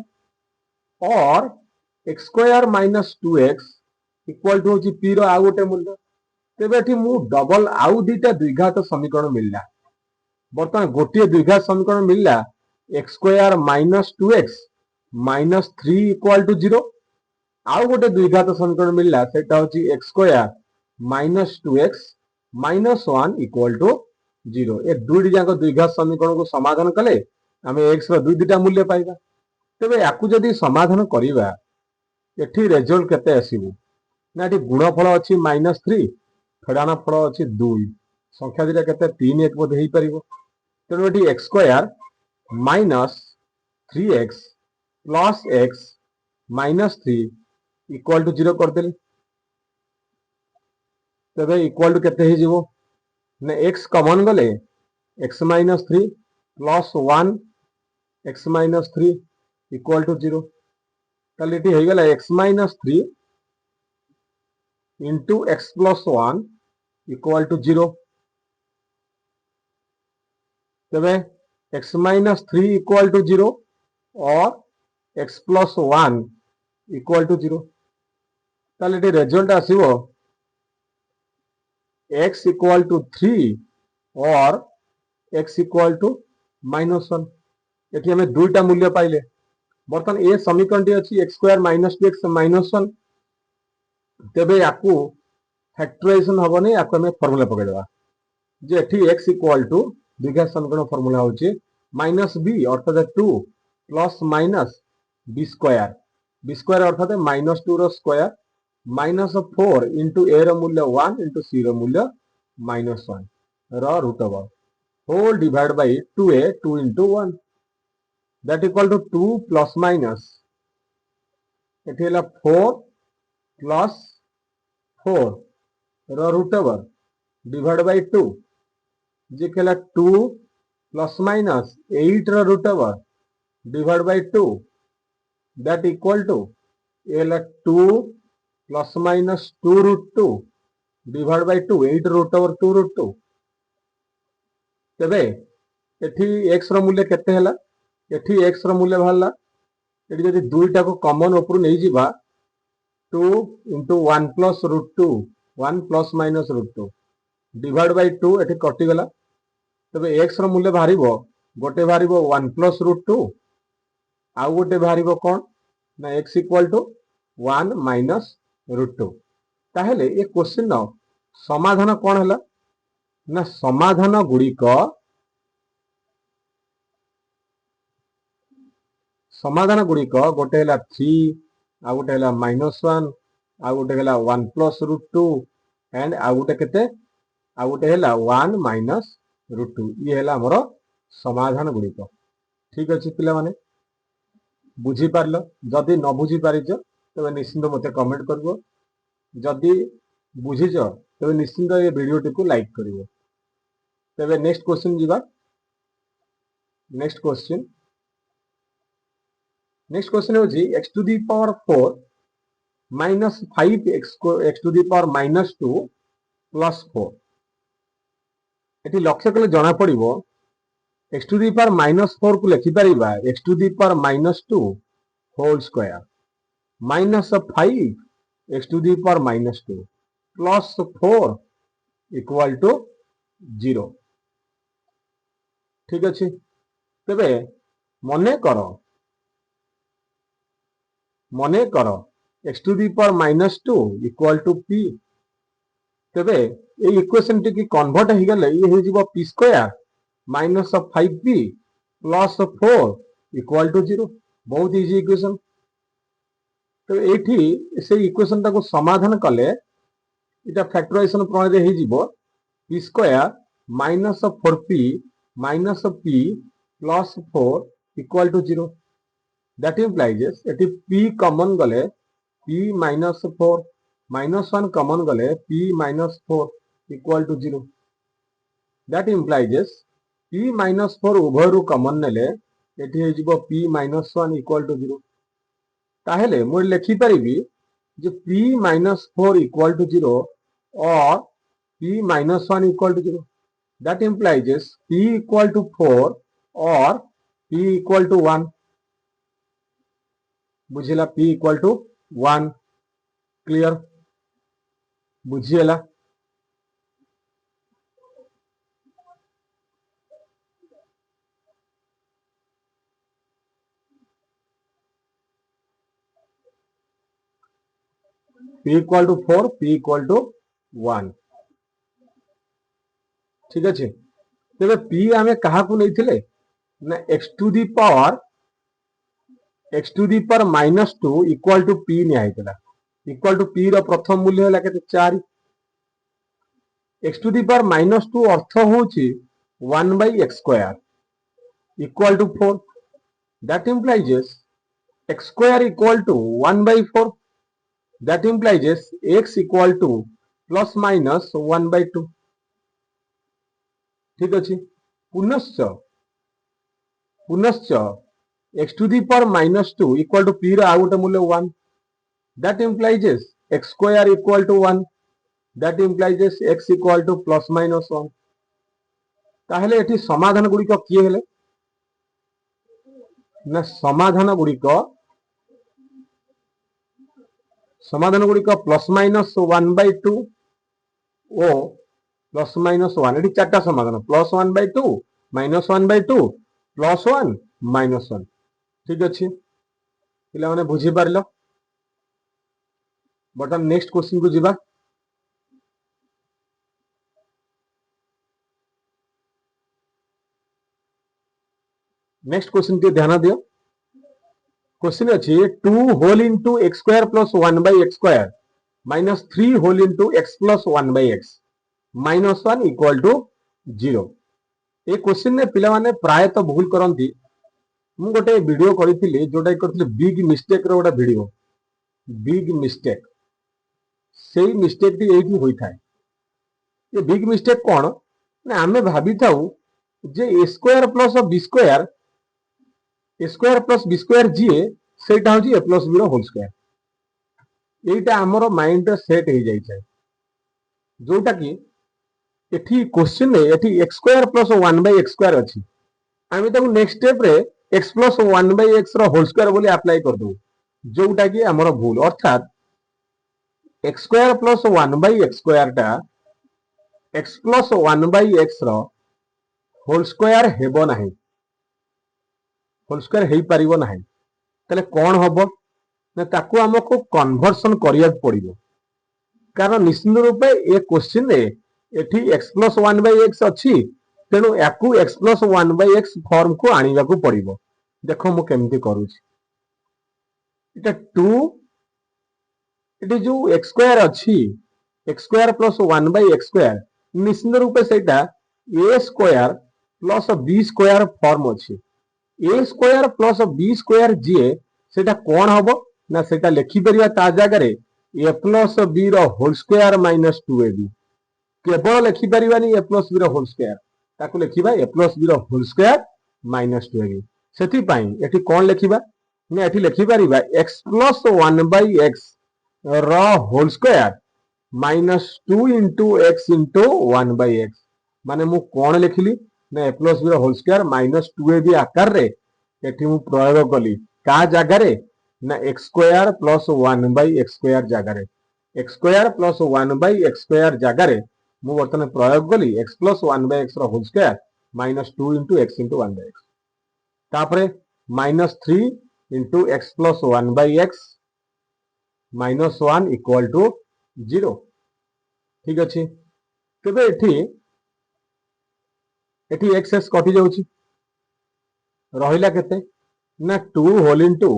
और x square minus 2x equal to होची p रो आ गोटे मूल्य तेबे एठी मु डबल आउ दीटा द्विघात समीकरण मिलला बर्तमान गोटे द्विघात समीकरण मिलला x square minus 2x minus 3 equal to 0 आउ गोटे द्विघात समीकरण मिलला सेटा होची x square minus 2x minus 1 equal to 0 ए दुईटी जाक द्विघात समीकरण को समाधान कले आमे x रो दुई दुईटा मूल्य पाइबा तेबे याकू जदी समाधान करिबा एठी रिजल्ट केते आसीबो ना एठी गुणफल अछि -3 फेडाना फल अछि 2 संख्या दिटा केते 3 1 बोध हेई परिबो तेनो एठी x square minus 3x plus x minus 3 equal to 0 कर देले तेबे इक्वल टू केते हे जिवो ने x कॉमन गले x minus 3 plus 1 x minus 3 equal to 0 ताले एठी हे गेला x minus 3 into x plus 1 equal to 0 तेबे x माइनस 3 इक्वल टू 0 और x प्लस 1 इक्वल टू 0 ताले एठी रिजल्ट आसीबो x इक्वल टू 3 और x इक्वल टू -1 एठी हमें दुईटा मूल्य पाइले बर्तमान ए समीकरण टी अछि x square minus 2x minus 1 तेबे याकू फैक्टराइजेशन हबो नै याकू हमें फार्मूला पकड़ देबा जे एठी x इक्वल टू द्विघात समीकरण फार्मूला होची माइनस b अर्थात 2 प्लस माइनस b स्क्वायर अर्थात -2 रो स्क्वायर माइनस 4 इंटू ए रो मूल्य 1 इंटू सी रो मूल्य -1 रो root over whole divide by 2a 2 into 1 that equal to 2 plus minus एठी हला 4 प्लस 4 रो रूट ओवर डिवाइड बाय 2 जे केला 2 प्लस माइनस 8 रो root over divide by 2 that equal to एला 2 plus minus 2 root 2 divide by 2 8 root over 2 root 2 तेबे एठी x रो मूल्य केते हला एठी x रो मूल्य भाला एठी जदी दुईटा को कॉमन ऊपर नै जिबा 2 into 1 plus root 2 1 plus minus root 2 divide by 2 एठी कटि गला तबे x रो मूल्य बाहरिबो गोटे बाहरिबो 1 plus root 2 आ गोटे बाहरिबो कोन ना x equal to 1 minus root 2 ताहेले ए क्वेश्चन न समाधान कोन हला ना समाधान गुडी को गोटे हला 3 आ गोटे हला -1 आ गोटे हला 1 plus root 2 एंड आ गोटे केते आ गोटे हला 1 minus root 2 ये हला हमरो समाधान गुड़िक। ठीक अच्छे पिला माने बुझी पारल जदि न बुझी पारिच तेज निश्चिंत मते कमेंट कर जदि बुझीच तेज निश्चिंत ये वीडियो को लाइक कर। तेज नेक्स्ट क्वेश्चन जीवा। नेक्स्ट क्वेश्चन होची x to the power 4 minus 5 x to the power minus 2 plus 4 एटी लक्ष्य कले जना पड़िबो x to the power minus 4 को लिखि परिबा x to the power minus 2 whole square minus 5 x to the power minus 2 plus 4 equal to 0। ठीक अच्छे तेबे मने कर x to the power minus 2 equal to p तेबे ये इक्वेशन टी कन्वर्ट हो गले ये हो जिवो p square minus 5p plus 4 equal to 0। बहुत इजी इक्वेशन। तो एठी से इक्वेशन टाको समाधान कले इटा फैक्टराइजेशन प्रणाली हो जिवो p square minus 4p minus p plus 4 equal to 0। That implies एटी p कॉमन गले p माइनस 4 माइनस 1 कॉमन गले p minus 4 equal to 0। That implies p minus 4 उभय रु कॉमन नेले एटी हो जिवो p माइनस 1 इक्वल टू 0। ताहेले मु लिखि परिबी जे p माइनस 4 इक्वल टू 0 और p minus 1 equal to 0। That implies p equal to 4 और p इक्वल टू 1। बुझिला p इक्वल टू 1 क्लियर बुझिएला। p equal to 4 p equal to 1। ठीक अच्छे तेरे p आमे कहा को नहीं थिले ना x to the power minus 2 equal to p नि आइतला इक्वल टू p रो प्रथम मूल्य होला केते 4 x to the power minus 2 अर्थ होची 1 by x square equal to 4। That implies x square equal to 1 by 4। That implies x equal to plus minus 1 by 2। ठीक अच्छे पुनश्च x to the power minus 2 equal to p रो आ गोटे मूल्य 1। That implies x square equal to 1। That implies x equal to plus minus 1। ताहले एठी समाधान गुड़िक किए हेले ना समाधान गुड़िक प्लस माइनस 1 by 2 ओ प्लस माइनस 1 एठी चारटा समाधान plus 1 by 2 minus 1 by 2 plus 1 minus 1। ठीक अच्छे पिला माने बुझी पारलो। बर्तमान नेक्स्ट क्वेश्चन को जीवा। नेक्स्ट क्वेश्चन के ध्यान दियो। क्वेश्चन अच्छे 2 whole into x square plus 1 by x square minus 3 whole into x plus 1 by x minus 1 equal to 0। ये क्वेश्चन ने पिला माने प्राय तो भूल करंती। मु गोटे वीडियो करिथिली जोटा करथिली बिग मिस्टेक रो गोटा वीडियो बिग मिस्टेक सेही मिस्टेक टी एठी होई थाए। ये बिग मिस्टेक कोन ना आमे भाबी थाउ जे a square plus b square a square plus b square जीए सेटा होची a प्लस b रो होल स्क्वायर एटा हमरो माइंड रे सेट हो जाई छै जोटा की एठी क्वेश्चन ने एठी x square plus 1 by x square अछि आमे ताको नेक्स्ट स्टेप रे x प्लस 1 by x रो होल स्क्वायर बोली अप्लाई कर दो जोटा की हमरो भूल अर्थात x square plus 1 by x square टा x प्लस 1 by x रो होल स्क्वायर हेबो नाही होल स्क्वायर हेई परिबो नाही तले कोन हबो ना ताको हमको कन्वर्सन करिया पड़िबो कारण निश्चित रूपे ए क्वेश्चन रे एठी x प्लस 1 by x अछि तेनु याकू x plus 1 by x form को आनिबा को पड़िबो। देखो मु केमती करूची इटा 2 इटे जो x स्क्वायर अछि x square plus 1 by x square निश्चित रूपे सेटा a square plus b square form अच्छी a square plus b square जी सेटा कौन हम ना सेटा लिखिपर ता जगह ए प्लस बी रोल स्क्वायर माइनस 2ab केवल लिखिपर ए प्लस बी रोल स्क्वायर ताको लिखा ए प्लस बी रोल स्क्वायर माइनस 2ab से कौन लिखा ना ये लिखिपर x plus 1/x role square minus 2 into x into 1/x माने मु कौन लिखिली ना ए प्लस बी रोल स्क्वायर माइनस 2ab आकार रे एठी मु प्रयोग कली का जगह ना x square plus 1/x square जगह x square plus 1/x square जगह मु बर्तमान प्रयोग कली x plus 1/x whole square minus 2 into x into 1/x तापरे minus 3 into x plus 1/x minus 1 equal to 0 ठीक अच्छे तेबे एठी एक्स एक्स कटि जाउची रहिला केते ना 2 whole into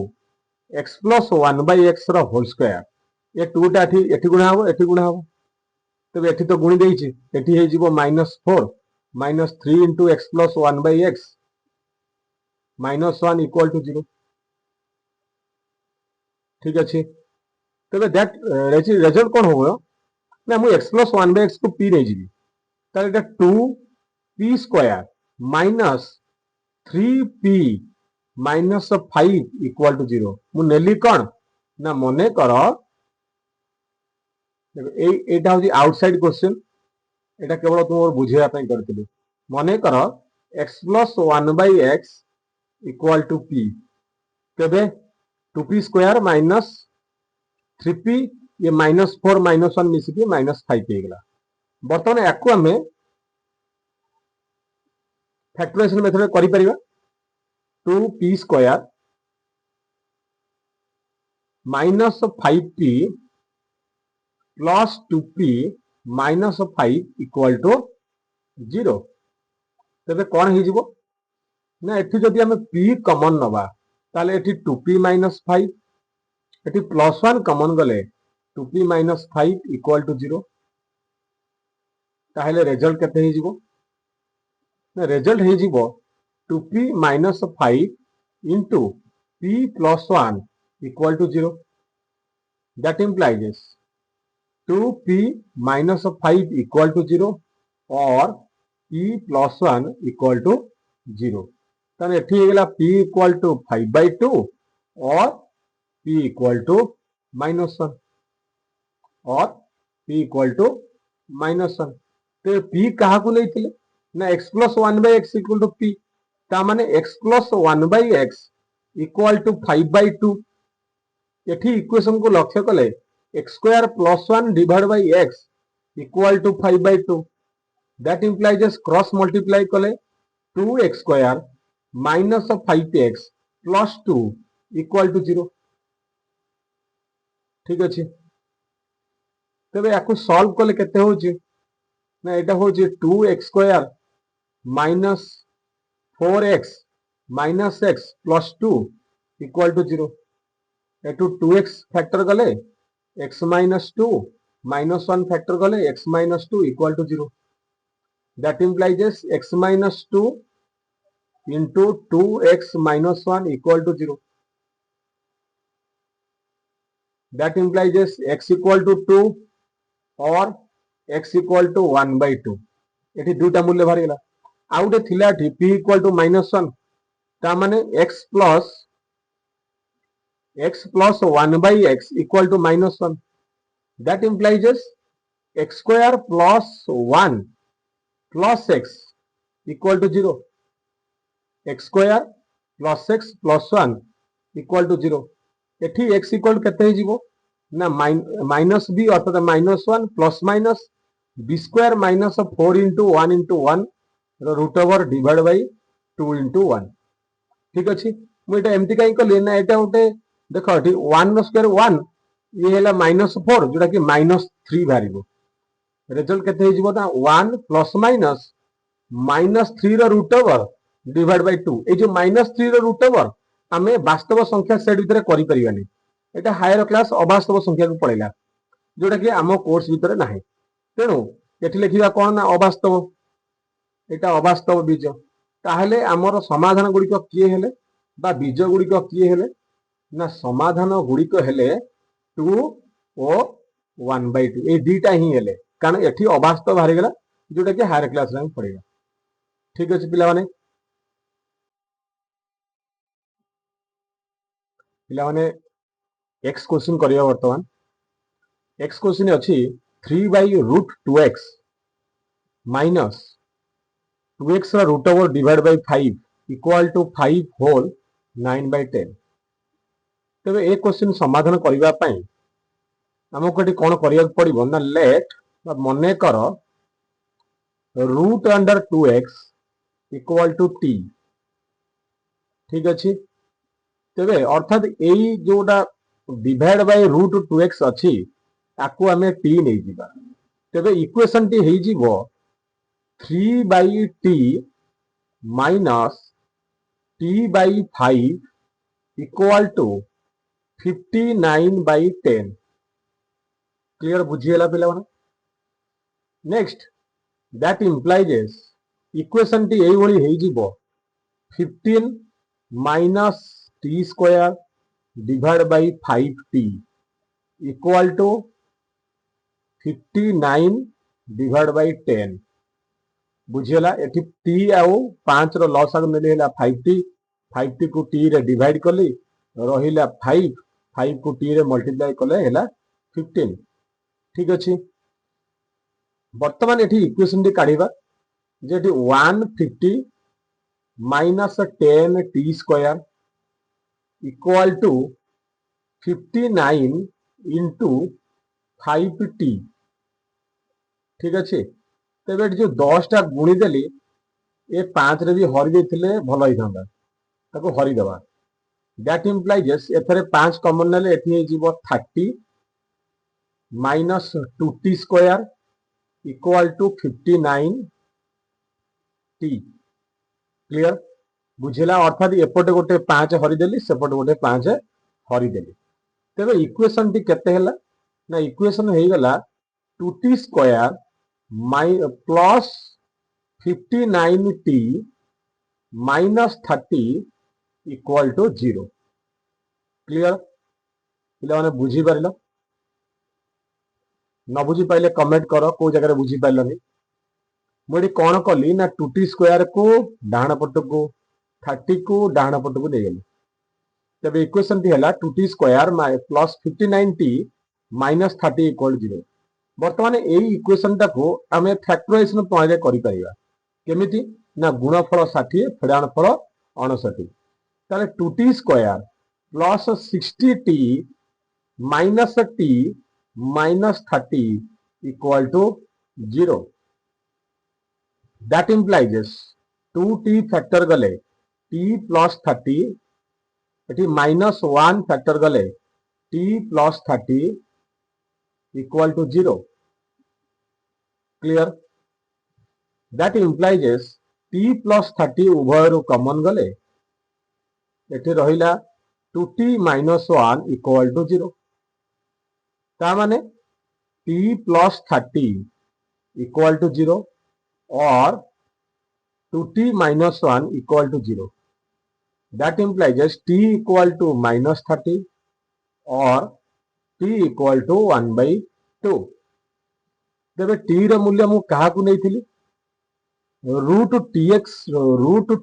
x plus 1/x whole square ये 2 टा एठी गुणा हबो तबे एठी तो गुणी देइछि एठी हे जिवो -4 -3 into x plus 1/x -1 equal to 0 ठीक अच्छे तबे दैट रिजल्ट कोन होबो ना मु एक्स प्लस 1/x को p नै जिवि ताले एटा 2p square minus 3p minus 5 equal to 0 मु नेली कौन ना मने कर एटा होजी आउटसाइड क्वेश्चन एटा केवल तुम बुझेया पई करथिलि मने कर x plus 1/x equal to p तबे 2p स्क्वायर माइनस 3p ये -4 -1 मिसी के -5 पे गेला बर्तमान याकू हमें फैक्टराइजेशन मेथड करि परिबा 2p square minus 5p plus 2p minus 5 equal to 0 तेरे कौन हो जिवो ना एठी जदि हमें p कॉमन नबा ताले एठी 2p माइनस 5 एठी प्लस 1 कॉमन गले 2p माइनस 5 इक्वल टू 0 ताहेले रिजल्ट केते हो जिवो ना रिजल्ट हो जिवो 2p minus 5 into p plus 1 equal to 0 that implies 2p minus 5 equal to 0 or p plus 1 equal to 0 ताने एठी हे गेला p equal to 5/2 और p equal to -1 और p equal to -1 तो p कहा को लेथिले ना x plus 1/x equal to p ता माने x plus 1/x equal to 5/2 एठी इक्वेशन को लक्ष्य कले x square plus 1 divide by x equal to 5/2 that implies cross multiply कले 2x square minus 5x plus 2 equal to 0 ठीक अछि तबे याकू सॉल्व कले केते होची ना एटा होची 2x square minus 4x minus x plus 2 equal to 0 एटू 2x फैक्टर गले x माइनस 2 माइनस 1 फैक्टर गले x minus 2 equal to 0 that implies x minus 2 into 2x minus 1 equal to 0 that implies x equal to 2 और x इक्वल टू 1/2 एठी दुटा मूल्य बाहर गेला आउटे थिला एठी p इक्वल टू -1 ता माने x plus 1/x equal to -1 that implies x square plus 1 plus x equal to 0 x square plus x plus 1 equal to 0 एठी x equal केते हे जिवो ना माइनस b अर्थात -1 plus minus b square minus 4 into 1 into 1 root over divide by 2 into 1 ठीक अछि मु एटा एम्ति काई कले ना एटा उटे देखो 1 स्क्वायर 1 ये हेला -4 जोटा कि -3 भारिबो रिजल्ट केते हे जिवो ना 1 प्लस माइनस -3 रो रूट ओवर डिवाइड बाय 2 ए जो -3 रो रूट ओवर आमे वास्तव संख्या सेट भीतर करि परिबानी एटा हायर क्लास अवास्तव संख्या को पळैला जोटा कि आम कोर्स भीतर नाही तेनु एठी लिखिबा कोन ना अवास्तव एटा अवास्तव बीज ताहले आमर समाधान गुड़िक किए हेले बा बीज गुड़िक किए हेले ना समाधान गुड़िक हेले 2 ओ 1/2 ए दीटा ही हेले कारण एठी अवास्तव बाहरी गला जोटा कि हायर क्लास रे पड़ेगा। ठीक अछि पिला माने एक्स क्वेश्चन करिया वर्तमान एक्स क्वेश्चन अछि 3/√2x minus 2x root over divide by 5 equal to 5 whole 9/10। तेबे ए क्वेश्चन समाधान करिवा पई हमको एटी कोन करिया पड़िबो ना लेट मने कर root under 2x equal to t। ठीक अछि तेबे अर्थात एई जोटा डिवाइड बाय रूट 2x अछि ताकू हमें t नै जिबा तेबे इक्वेशन टी हेई जिवो 3/t minus t/5 equal to 59/10। Clear बुझिएला पिला माने नेक्स्ट दैट इंप्लाइज इक्वेशन टी एई भली हेई जिवो 15 minus t square divide by 5t equal to 59 divide by 10। बुझिएला एठी t आउ 5 रो लॉस आग नेले हैला 5t 5t को t रे डिवाइड कली रहिला 5 5 को t रे मल्टीप्लाई कले हैला 15। ठीक अछि वर्तमान एठी इक्वेशन टी काढिबा जेठी 150 minus 10 t square equal to 59 into 5t। ठीक अछि तेबे जो 10 टा गुणी देली ए 5 रे भी हरि देथिले भलो ही थांदा ताको हरि देबा दैट इंप्लाइज एथरे 5 कॉमन नेले एथि जीवो 30 minus 2t square equal to 59t। Clear बुझिला अर्थात एपटे गोटे 5 हरि देली सेपटे गोटे 5 हरि देली तेबे इक्वेशन टी केते हैला ना इक्वेशन हेई गला 2t square plus 59t minus 30 equal to 0। Clear पिला माने बुझी पारिलो न बुझी पाइले कमेंट करो को जगह बुझी पाइलनी मुझे कौन कली ना 2t स्क्वायर को डाण पट को 30 को डाण पट को देगली तबे इक्वेशन टी हैला 2t square plus 59t minus 30 equal 0। वर्तमान एई इक्वेशन टाको आमे फैक्टराइजेशन पॉइंट करि परिबा केमिति ना गुणफल 60 फेडाणफल 59 ताले 2t square plus 60t minus t minus 30 equal to 0। That implies 2t factor गले t प्लस 30 एटी माइनस 1 फैक्टर गले t plus 30 equal to 0। Clear that implies t plus 30 उभय कॉमन गले एटी रहिला 2t माइनस 1 इक्वल टू 0 ता माने t प्लस 30 इक्वल टू 0 और 2t minus 1 equal to 0. That implies t equal to minus 30 or t equal to 1/2। तेबे t रे मूल्य मु कहा को नहीं थिली root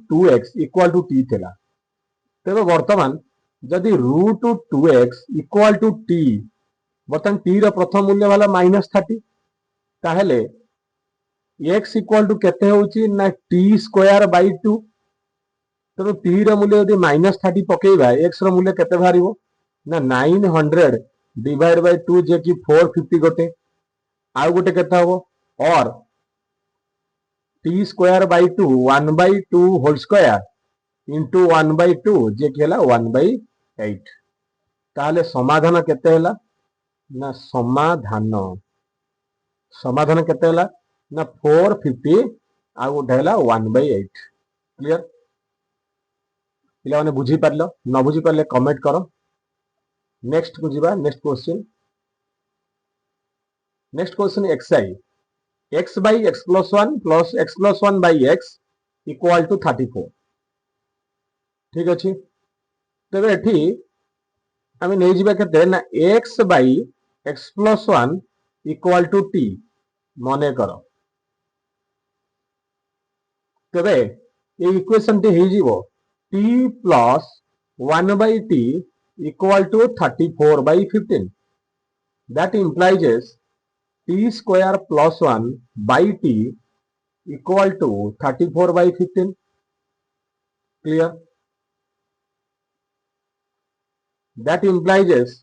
two x equal to t थिला तेबे वर्तमान जदि root 2x equal to t वर्तमान t रो प्रथम मूल्य वाला माइनस 30 ताहेले x इक्वल टू केते होउची ना t स्क्वायर बाय 2 तेणु t रो मूल्य यदि माइनस 30 पकेइबा x रो मूल्य केते बाहरिबो ना 900 डिवाइड बाय 2 जे कि 450 गोटे आउ गोटे केते हबो और t square by 2 1/2 whole square into 1/2 जे कि हला 1/8 ताले समाधान केते हला ना समाधान केते हला ना 450 आ गोटे हला 1/8। क्लियर पिला माने बुझी पारलो न बुझी पारले कमेंट करो नेक्स्ट को जीवा next question XI x by x plus 1 plus x plus 1 by x equal to 34। ठीक अच्छे। तेरे एठी आम नहीं जावा केते ना x by x plus one equal to t मने कर। तेरे ये इक्वेशन टी हो जीवो t plus 1 by t equal to 34 by 15। That implies t square plus 1 by t equal to 34 by 15. Clear? That implies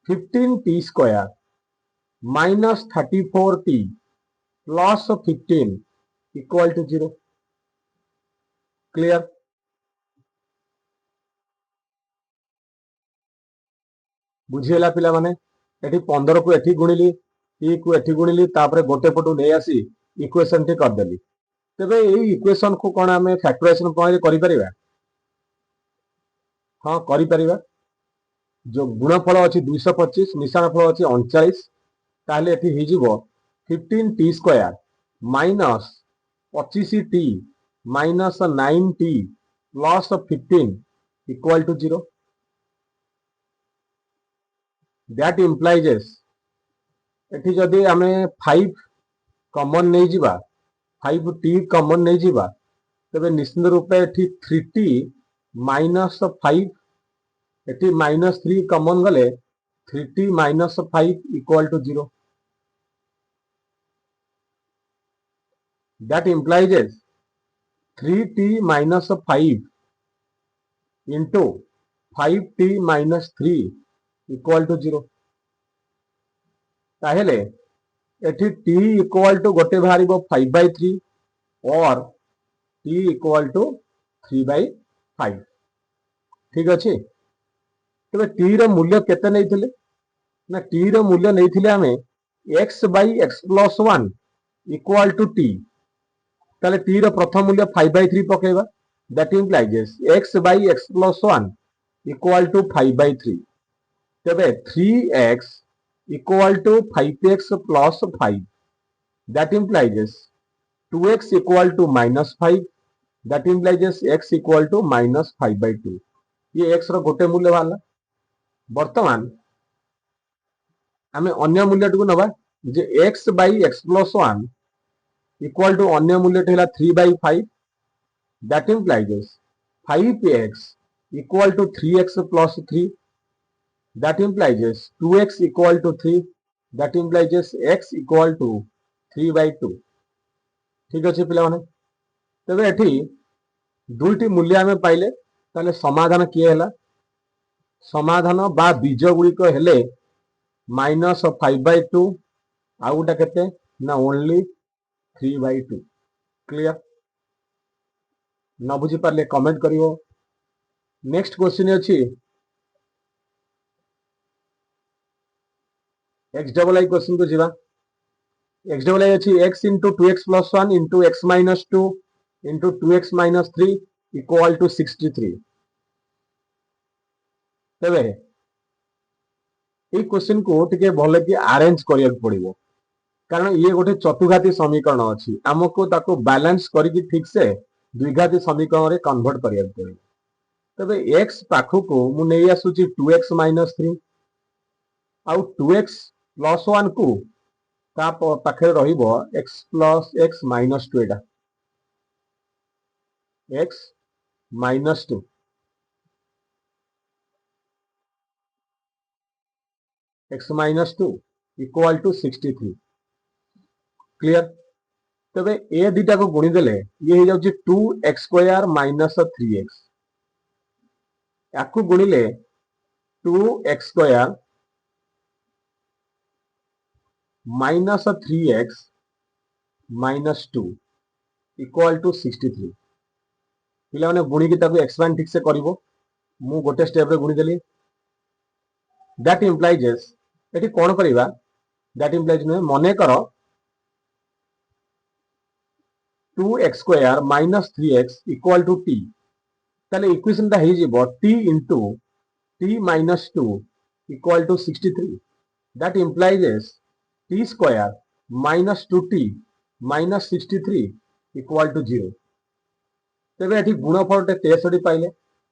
15t square minus 34t plus 15 equal to 0. Clear? बुझीगला पिला माने एठी 15 को एठी गुणिली टी को एठी गुणिली तापरे गोटे पटु नै आसी इक्वेशन टी कर देली। तबे एई इक्वेशन को कोन हमें फैक्टराइजेशन प्रणाली करि परिबा? हां करि परिबा। जो गुणफल अच्छी 225 मिश्रण फल अच्छी 39 ताहले एठी ही जीवो 15t square minus 25t minus 9t plus 15 equal to 0। That implies एठी जदि आमे 5 कॉमन नहीं जीवा 5t कॉमन नहीं जीवा तबे निश्चित रूप एठी 3t minus 5 eighty minus 3 common गले 3t minus 5 equal to 0। That implies 3t minus 5 into 5t minus 3 equal to 0। ताहेले एटी t इक्वल टू गोटे बाहर 5 by 3 और t इक्वल टू 3 by 5। ठीक अच्छे। तबे टी रो मूल्य केते नहीं थिले ना टी रो मूल्य नहीं थिले हमें x by x plus 1 equal to t ताले टी रो प्रथम मूल्य 5 by 3 पकेबा। That implies x by x plus 1 equal to 5 by 3। तबे 3x इक्वल टू 5x प्लस 5। That implies 2x equal to minus 5। That implies x equal to minus 5 by 2। ये x रो गोटे मूल्य वाला। वर्तमान आमे अन्य मूल्य टू नबा जे x by x plus 1 equal to अन्य मूल्य टेला 3 by 5। That implies 5x equal to 3x plus 3। That implies 2x equal to 3। That implies x equal to 3 by 2। ठीक अच्छे पिला माने। तबे एठी दुईटी मूल्य आमे पाइले ताले समाधान किए हला समाधान बा बीज गुड़िक हेले माइनस 5 by 2 आउ गोटा केते ना ओनली 3 by 2। क्लियर न बुझी पारले कमेंट करिवो। नेक्स्ट क्वेश्चन अछि x डबल आई क्वेश्चन को जीवा। x डबल आई अछि x into 2x plus 1 into x minus 2 into 2x minus 3 equal to 63। तबे ये क्वेश्चन को टिके भले कि अरेंज करिया पड़िबो कारण ये गोटे चतुर्घाती समीकरण अछि हमको ताको बैलेंस करिकि ठीक से द्विघाती समीकरण रे कन्वर्ट करिया पड़िबो। तबे x पाखु को मु नै आसुची 2x minus 3 आउ 2x plus 1 को ता पाखे रहिबो x plus x minus 2 Etah x minus 2 x minus 2 equal to 63। Clear. तबे ए दिटा को गुणी देले ये हो जाउची 2x स्क्वायर माइनस 3x याकू गुणिले 2x square minus 3x minus 2 equal to 63। पिला माने गुणी की ताको एक्सपेंड ठीक से करिवो मु गोटे स्टेप रे गुणी देली। दैट implies एठी कोन करिवा दैट implies ने मने करो 2x square minus 3x equal to t ताले इक्वेशन ता हे जेबो t into t minus 2 equal to 63। that implies t square minus 2t minus 63 equal to 0। तेबे एठी गुणफलटे 63 पाइले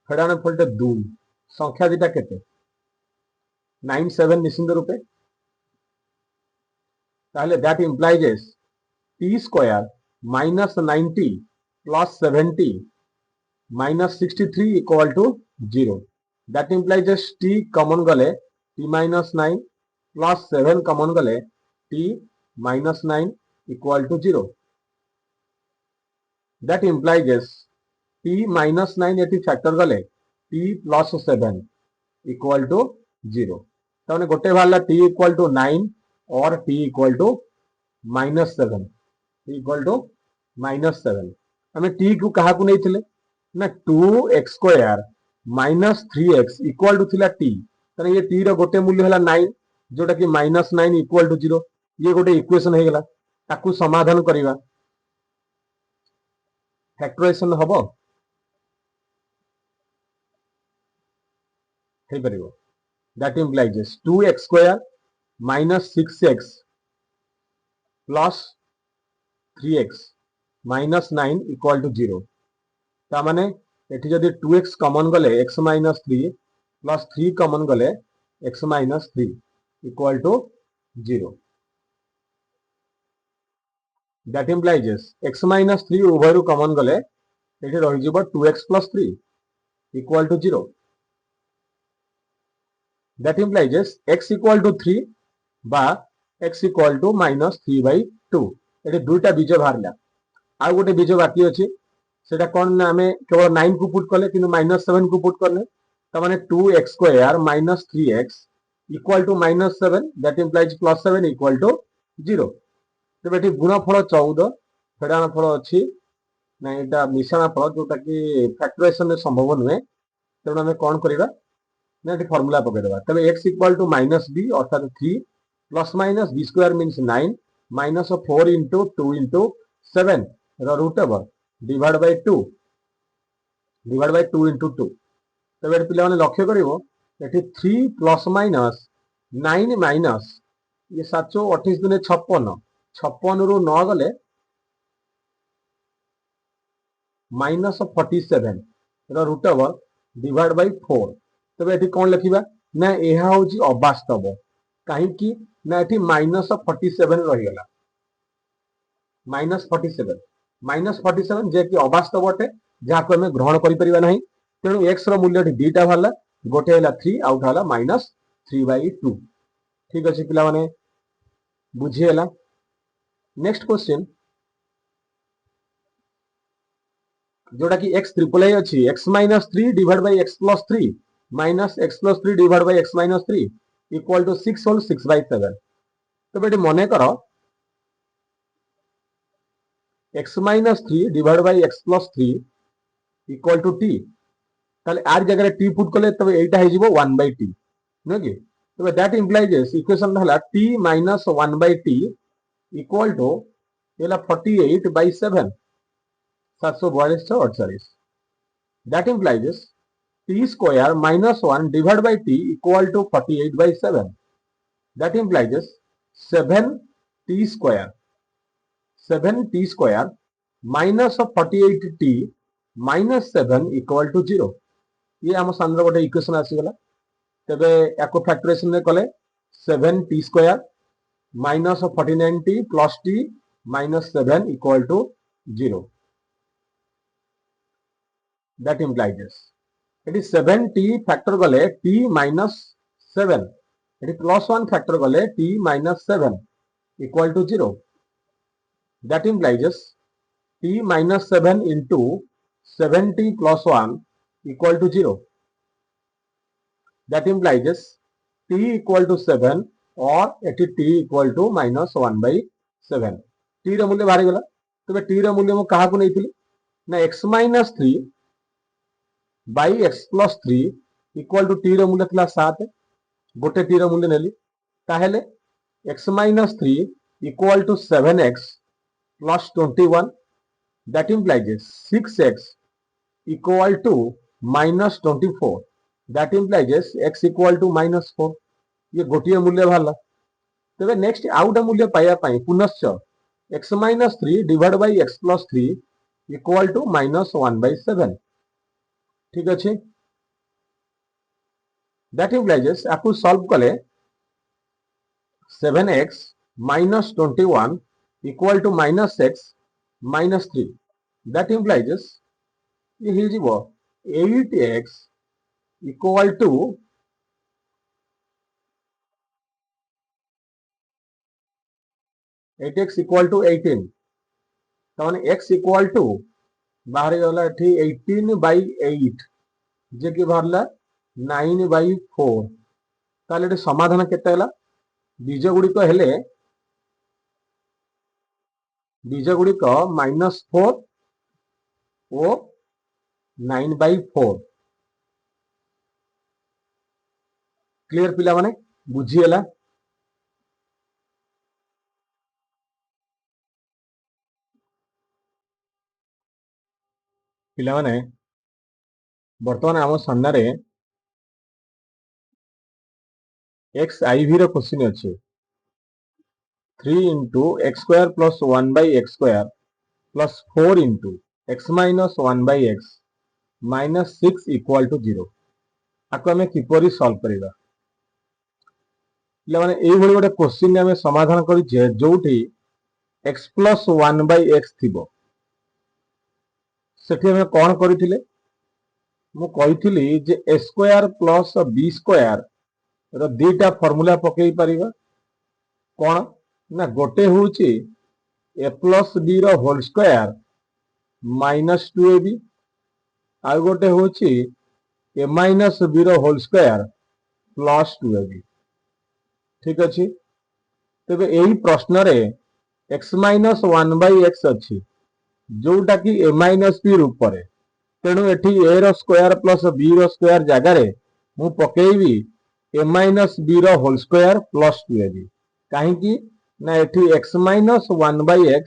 फेडाणफलटे 2 संख्या दिटा केते 97 निश्चित रूपे ताहले that implies t square minus 90 plus 70 minus 63 equal to 0 that implies t common गले t माइनस 9 प्लस 7 कॉमन गले t minus 9 equal to 0 that implies t minus 9 एटी फैक्टर गले t प्लस 7 इक्वल टू 0 तने गोटे बाहरला t इक्वल टू 9 और t equal to minus 7 equal to minus 7 आम t को क्या नहीं ना 2x square minus 3x equal to थिला t तने ये t रो गोटे मूल्य हला 9 जोटा कि माइनस 9 इक्वल टू 0 ये गोटे इक्वेशन हे गला ताकू समाधान करिवा फैक्टराइजेशन हबो हे परिबो that implies 2x square minus 6x plus 3x minus 9 equal to 0 ता माने एठी जदि 2x कॉमन गले x माइनस 3 प्लस 3 कॉमन गले x minus 3 equal to 0 that implies x minus 3 उभय कॉमन गले एठी रहि जिवो 2x plus 3 equal to 0 that implies x equal to 3 बा x equal to minus 3 by 2 एठी दुईटा बीज बाहरला आ गोटे बीज बाकी अछि सेटा कोन ना हमें केवल 9 को पुट करले किंतु माइनस 7 को पुट करले त माने 2x square minus 3x equal to minus 7 that implies plus 7 equal to 0 तबे एठी गुणफल 14 फेडाणफल अछि ना एटा मिश्रणफल जोटा कि फैक्टराइजेशन संभव नुहे तेणु आम कौन करवा ना ये फर्मूला पकईदेवा तबे x equal to minus b अर्थात 3 plus minus b square means 9 minus 4 into 2 into 7 root over divide by 2 into 2 तबे पिला माने लक्ष्य करिवो एठी 3 प्लस माइनस 9 माइनस ये 728 दुने 56 56 रु 9 गले minus 47 root over divide by 4 तबे एठी कोन लिखिबा ना एहा होची अवास्तव काहे कि ना एठी माइनस 47 रहि गला माइनस 47 जे कि अवास्तव अटे जहा को हमें ग्रहण करि परिबा नाही तेनु x रो मूल्य एठी दुईटा भरला गोटे हला 3 आउट हला माइनस 3/2 ठीक अछि पिला माने बुझी हला नेक्स्ट क्वेश्चन जोटा कि x ट्रिपल आई अछि x minus 3 divide by x plus 3 minus x plus 3 divide by x minus 3 equal to 6 whole 6/7 तो बेटे मने करो x minus 3 divide by x plus 3 equal to t ताले आर जगह t पुट कले तबे एटा हे जिवो 1/t न कि तबे दैट इंप्लाइज इक्वेशन हला t minus 1/t equal to एला 48/7 742/48 दैट implies t square minus 1 divided by t equal to 48/7 that implies 7t square minus 48t minus 7 equal to 0 ये आम सामने गोटे इक्वेशन आसीगला तबे याको फैक्टराइजेशन में कले 7t square minus 49t plus t minus 7 equal to 0 that implies it is 7t factor gale t minus 7 it is plus 1 factor gale t minus 7 equal to 0 that implies t minus 7 into 7t plus 1 equal to 0 that implies t equal to 7 or it is t equal to minus 1/7 t रो मूल्य बाहर गला तबे t रो मूल्य मो कहा को नैथिली ना x minus 3 बाई x plus 3 equal to t रो मूल्य थिला 7 गोटे t रो मूल्य नेली ताहेले x minus 3 equal to 7x plus 21 that implies 6x equal to minus 24 that implies x equal to minus 4 ये गोटे मूल्य बाहरला तबे नेक्स्ट आउट मूल्य पाया पाई पुनश्च x minus 3 divide by x plus 3 equal to -1/7 ठीक अच्छे दैट इम्प्लाइज आपको सॉल्व कले 7x - 21 equal to -x - 3 that implies ये हो जिवो 8x equal to 8x equal to 18 तमाने x इक्वल टू बाहर गला एठी 18/8 जे कि बाहरला 9/4 ताले एठी समाधान केते हला बीज गुडी को हेले बीज गुडी को -4 ओ 9/4 क्लियर पिला माने बुझी हला पिला माने वर्तमान आम सामने एक्स आईवी रो क्वेश्चन अच्छे 3 into x square plus 1 by x square plus 4 into x minus 1 by x minus 6 equal to 0 आपको हमें किपरि सॉल्व करिबा माने एई भली गोटे क्वेश्चन हमें समाधान करिछे जोठी x plus 1 by x थिबो सेठी हमें कोन करिथिले मु कहिथिली जे a square plus b square रो दीटा फार्मूला पकेई परिबा कोन ना गोटे होची a plus b रो होल स्क्वायर माइनस 2ab आ गोटे होची a minus b रो होल स्क्वायर प्लस 2ab ठीक अछि तबे एही प्रश्न रे x minus 1 by x अछि जोटा कि a minus b रूप रे तेणु एठी a रो स्क्वायर प्लस b रो स्क्वायर जगह रे मु पकेइबी a minus b रो होल स्क्वायर प्लस 2ab काहे कि ना एठी x minus 1 by x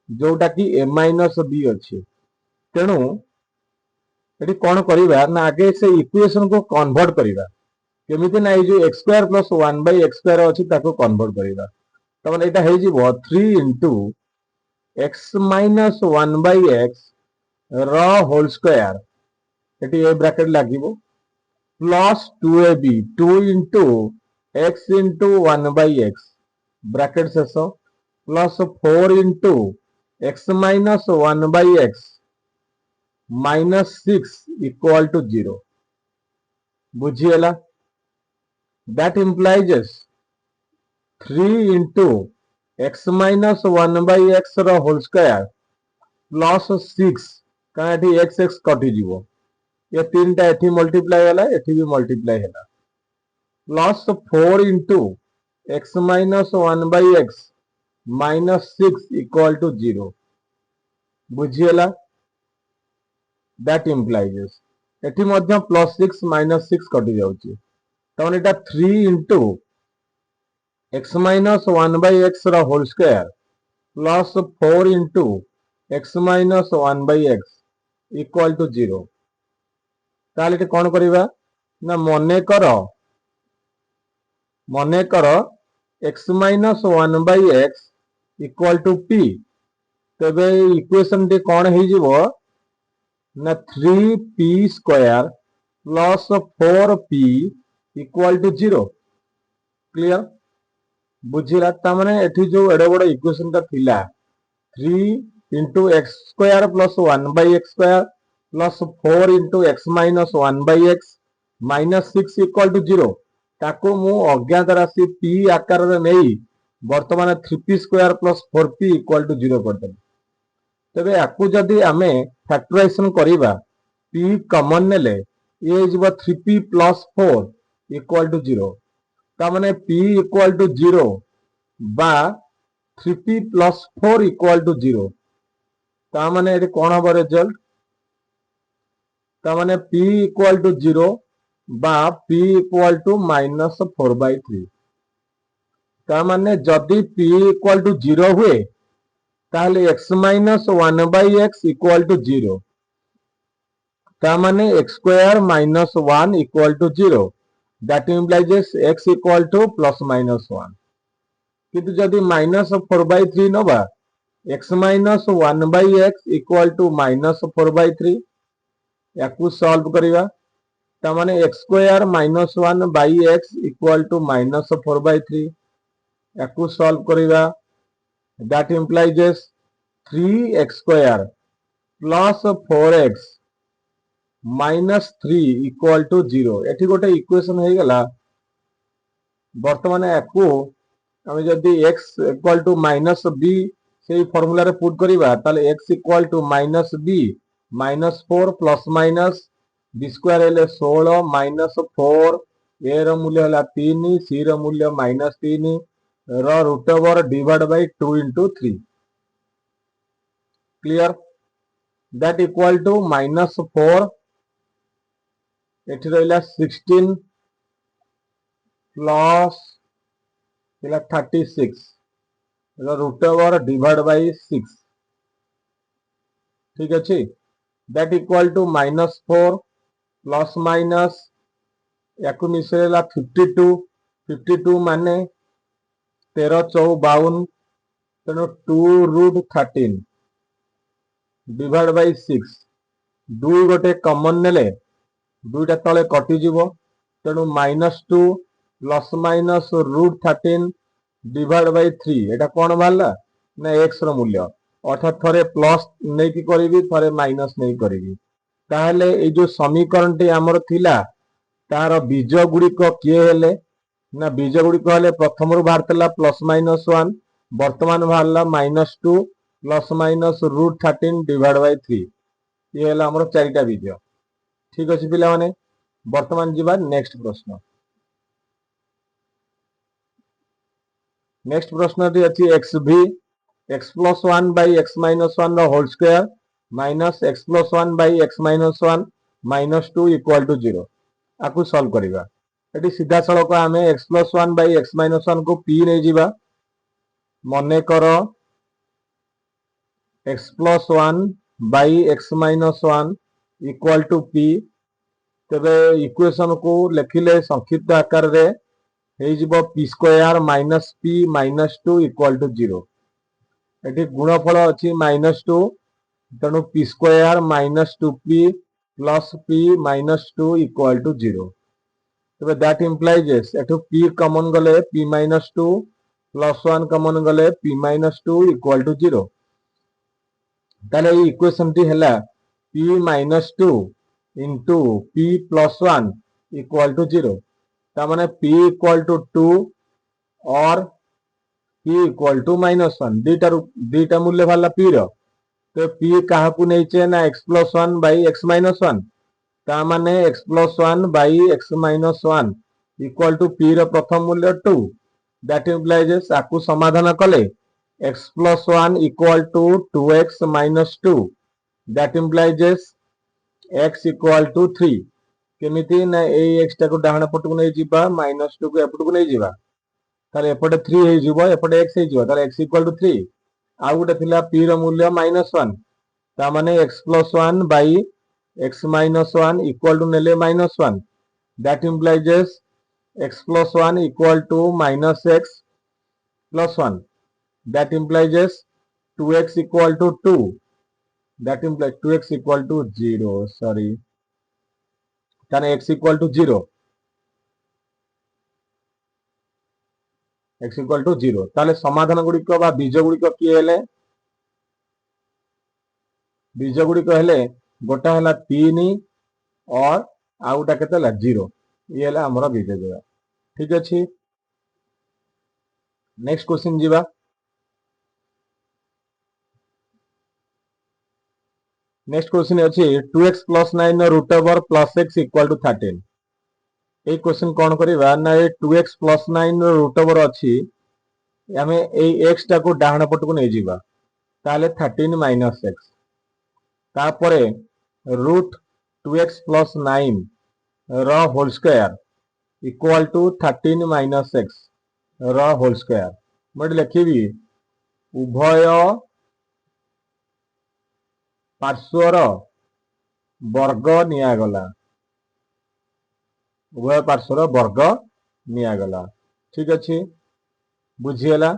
जोटा कि a minus b अछि तेणु एठी कोन करिबा ना आगे से इक्वेशन को कन्वर्ट करिबा केमिति ना जो x square plus 1 by x square अछि ताको कन्वर्ट करिबा त माने एटा हे जिवो 3 into x minus 1 by x रो होल स्क्वायर एटी ए ब्रैकेट लागिवो plus 2ab 2 into x into 1 by x bracket शेष plus 4 into x minus 1 by x minus 6 equal to 0 बुझिएला that implies 3 into x minus 1 by x रो होल स्क्वायर प्लस 6 का एठी x x कटि जीवो ये तीनटा एठी मल्टीप्लाई होला एठी भी मल्टीप्लाई होला plus 4 into x minus 1 by x minus 6 equal to 0 बुझिएला that implies एठी मध्य प्लस 6 minus 6 कटि जाउची तमन एटा 3 into x minus 1 by x रो whole square plus 4 into x minus 1 by x equal to 0 ताले एटी कोन करिबा ना मने करो x minus 1 by x equal to p तबे इक्वेशन टी कोन हे जिवो ना 3p square plus 4p equal to 0 clear बुझिला ता माने एठी जो एडे बडो इक्वेशन ता थिला 3 into x square plus 1 by x square plus 4 into x minus 1 by x minus 6 equal to 0 ताको मु अज्ञात राशि p आकार रे नेई वर्तमान 3p square plus 4p equal to 0 कर देबे तबे आकु जदी आमे फैक्टराइजेशन करिबा p कॉमन नेले ये जिवो 3p plus 4 equal to 0 ता माने p equal to 0 बा 3p plus 4 equal to 0 ता माने एटी कोन हबो रिजल्ट ता माने p equal to 0 बा p equal to -4/3 ता माने जदी p equal to 0 हुए ताहले x minus 1 by x equal to 0 ता माने x square minus 1 equal to 0 that implies x equal to plus minus 1 किंतु जदी -4/3 नबा x minus 1/x equal to -4/3 याकू सॉल्व करिवा तामाने x square minus 1/x equal to -4/3 याकू सॉल्व करिवा that implies 3x square plus 4x -3 equal to 0 एठी गोटे इक्वेशन हो गला वर्तमान याकू आमे जदी x इक्वल टू -b से फॉर्मूला रे पुट करिवा ताले x equal to -b -4 plus minus b square हेले 16 -4 a रो मूल्य हला 3 c रो मूल्य -3 रो root over divide by 2 into 3 clear that equal to -4 एठी रहला 16 प्लस 36 रूट ओवर डिवाइड बाय 6 ठीक अच्छे that equal to -4 plus minus याकू मिसेला 52 माने 13 4 52 तेणु 2√13 डिवाइड बाय 6 2 गोटे कॉमन नेले दुईटा तले कटि जीवो तेणु -2 प्लस माइनस √13 डिवाइड बाय 3 एटा कोन बाला ना x रो मूल्य अर्थात थरे प्लस नै कि करिवि थरे माइनस नै करिवि ताहले ए जो समीकरण टी हमर थिला तार बीज गुडी को किए हेले ना बीज गुडी को हेले प्रथम रु भारतला +-1 वर्तमान भारला -2 +-√13 डिवाइड बाय 3 ये हेला हमर चारिटा बीज ठीक अछि पिला माने वर्तमान जीवा नेक्स्ट प्रश्न नेक्स्ट प्रश्न टी अछि xv x + 1 by x - 1 रो whole square minus x + 1 by x - 1 -2 equal to 0 आकु सॉल्व करिवा एटी सीधा सळक आमे x + 1 by x - 1 को p नै जीवा मने करो x + 1 by x - 1 equal to p तबे इक्वेशन को लिखिले संक्षिप्त आकार रे हे जीवो p square minus p -2 equal to 0 एटी गुणफल अछि -2 तेणु p square -2p plus p -2 equal to 0 तबे दैट इंप्लाइज एटू p कॉमन गले p -2 प्लस 1 कॉमन गले p -2 इक्वल टू 0 ताले ई इक्वेशन टी हला p -2 into p plus 1 equal to 0 ता माने p equal to 2 और p equal to -1 दीटा मूल्य वाला p रो तो p काहा को नैचे ना x plus 1 by x minus 1 ता माने x plus 1 by x minus 1 equal to p रो प्रथम मूल्य 2 that implies आकु समाधान कले x plus 1 equal to 2x minus 2 that implies x equal to 3 केमिति ना ए x टा को डाहण पट को नै जिबा -2 को एपट को नै जिबा ताले एपटे 3 हे जिवो एपटे x हे जिवो ताले x equal to 3 आ गुटे थिला p रो मूल्य -1 ता माने x plus 1 by x minus 1 equal to नेले -1 that implies x plus 1 equal to -x plus 1 that implies 2x equal to 2 that implies 2x equal to 0 sorry ताने x equal to 0 x equal to 0 ताले समाधान गुडी को बा बीज गुडी को की हेले बीज गुडी को हेले गोटा हला 3 और आउटा केते ला 0 ये हला हमरा बीज देबा ठीक अछि नेक्स्ट क्वेश्चन जीवा नेक्स्ट क्वेश्चन अछि 2x + 9 root over +x equal to 13 ए क्वेश्चन कोन करिवा ना ए 2x + 9 रूट ओवर अछि हमें ए x टा को डाहण पट को नै जीवा ताले 13 - x तापरे रूट 2x + 9 रो whole square equal to 13 - x रो होल स्क्वायर मड लिखिबी उभय पार्श्वर वर्ग नियागला उभय पार्श्वर वर्ग नियागला ठीक अछि बुझियला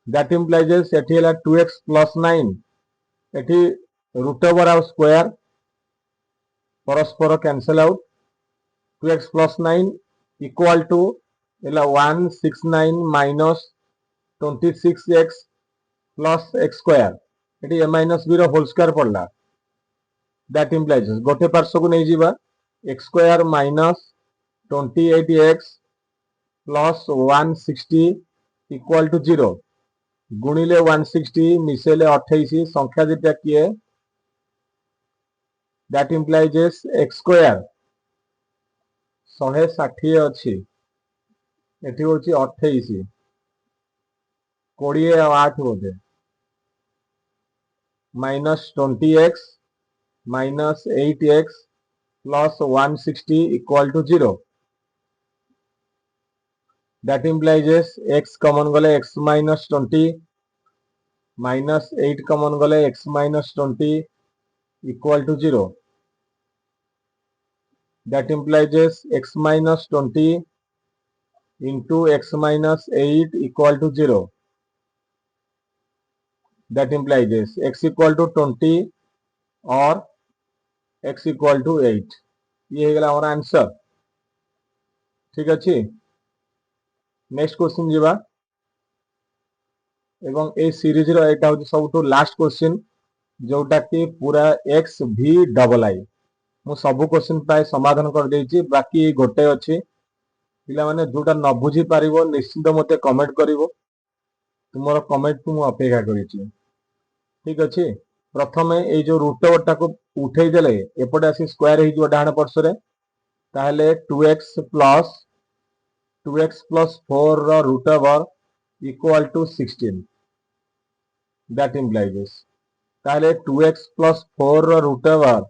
दैट इम्प्लाइजेस एठी हला 2x प्लस 9 एठी रूट ओवर आउ स्क्वायर परस्पर cancel out 2x plus 9 equal to हला 169 minus 26x plus x square एठी a माइनस b रो होल स्क्वायर पड़ला दैट इम्प्लाइजेस गोटे पार्श्व को नहीं जीवा x square minus 28x plus 160 equal to 0 गुणिले 160 मिसेले 28 संख्या दिटा किए दैट इम्प्लाइजेस x स्क्वायर 160 अछि एठी होची 28 20 और 8 बोधे minus 20x minus 8x plus 160 equal to 0 that implies x common गले x माइनस 20 माइनस 8 कॉमन गले x minus 20 equal to 0 that implies x minus 20 into x minus 8 equal to 0 that implies x equal to 20 or x equal to 8 ये है हमारा आंसर ठीक अच्छे नेक्स्ट क्वेश्चन जीवा एवं ए सीरीज रो एटा होची सबटू लास्ट क्वेश्चन जोटा कि पूरा x v डबल आई मु सब क्वेश्चन प्राय समाधान कर देछि बाकी गोटे अछि पिला माने जोटा न बुझी पारिबो निश्चित मते कमेंट करिवो तुमरो कमेंट को मु अपेक्षा करिछि ठीक अछि प्रथमे ए जो रूट ओवर को उठेई देले एपटे आसी स्क्वायर हे जो डाहण पार्श्व रे ताहले 2x plus 4 रो root over equal to 16 that implies ताहले 2x plus 4 रो root over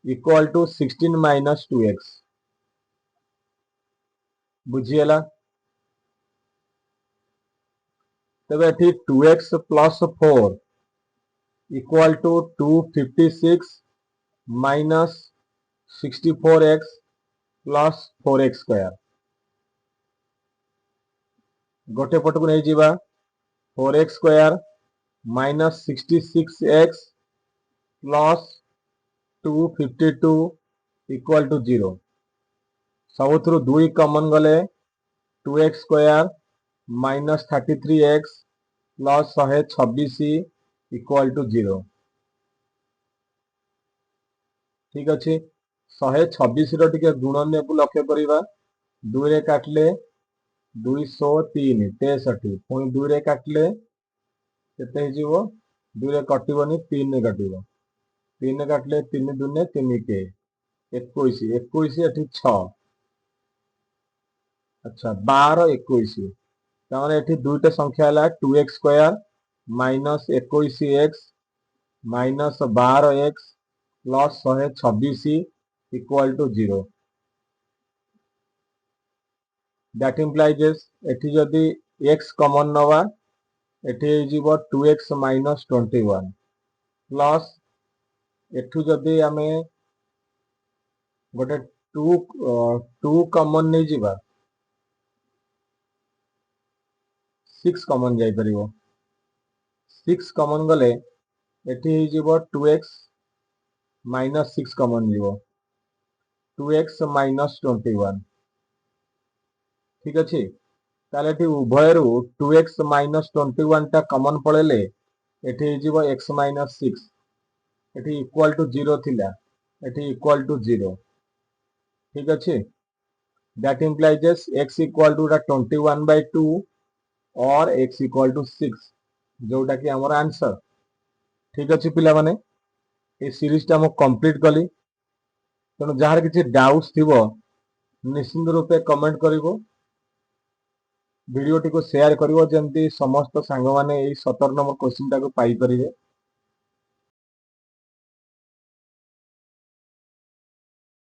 equal to 16 minus 2x बुझिएला तबे एठी 2x plus 4 equal to 256 minus 64x plus 4x square गोटे पट को नहीं जीवा 4x square minus 66x plus 252 equal to 0 सबुथरु 2 कॉमन गले 2x square minus 33x plus 126 equal to 0 ठीक अच्छे 126 रो टिके गुणन्य को लक्ष्य करिवा 2 रे काटले 203 63 पुनी 2 रे काटले केते हे जीवो 2 रे कटिबोनी 3 रे काटिबो 3 रे काटले 3 दुने 3 के 21 21 एठी 6 अच्छा 12 21 ताने एठी दुईटा संख्या हला 2x square minus 21x minus 12x plus 126 equal to 0 that implies एठी जदी x कॉमन नवा एठी जीवो 2x minus 21 प्लस एठू जदी हमें गोटे 2 कॉमन नहीं जीवा 6 कॉमन जाई परिबो 6 कॉमन गले एठी जीवो 2x minus 6 कॉमन जीवो 2x minus 21 ठीक अच्छे ताले एठी उभयरु 2x minus 21 टा कॉमन पड़ेले एठी जीवो x minus 6 एठी इक्वल टू 0 थिला एठी इक्वल टू 0 ठीक अच्छे that implies x equal to 21/2 और x इक्वल टू 6 जोटा कि हमर आंसर ठीक अच्छे पिला माने ए सीरीज टा हम कंप्लीट कली तनो जहार किछि डाउट्स थिबो निश्चित रूपे कमेंट करिवो वीडियो टी को शेयर करिवो जेंति समस्त सांग माने ए 17 नंबर क्वेश्चन टा को पाई परिवे।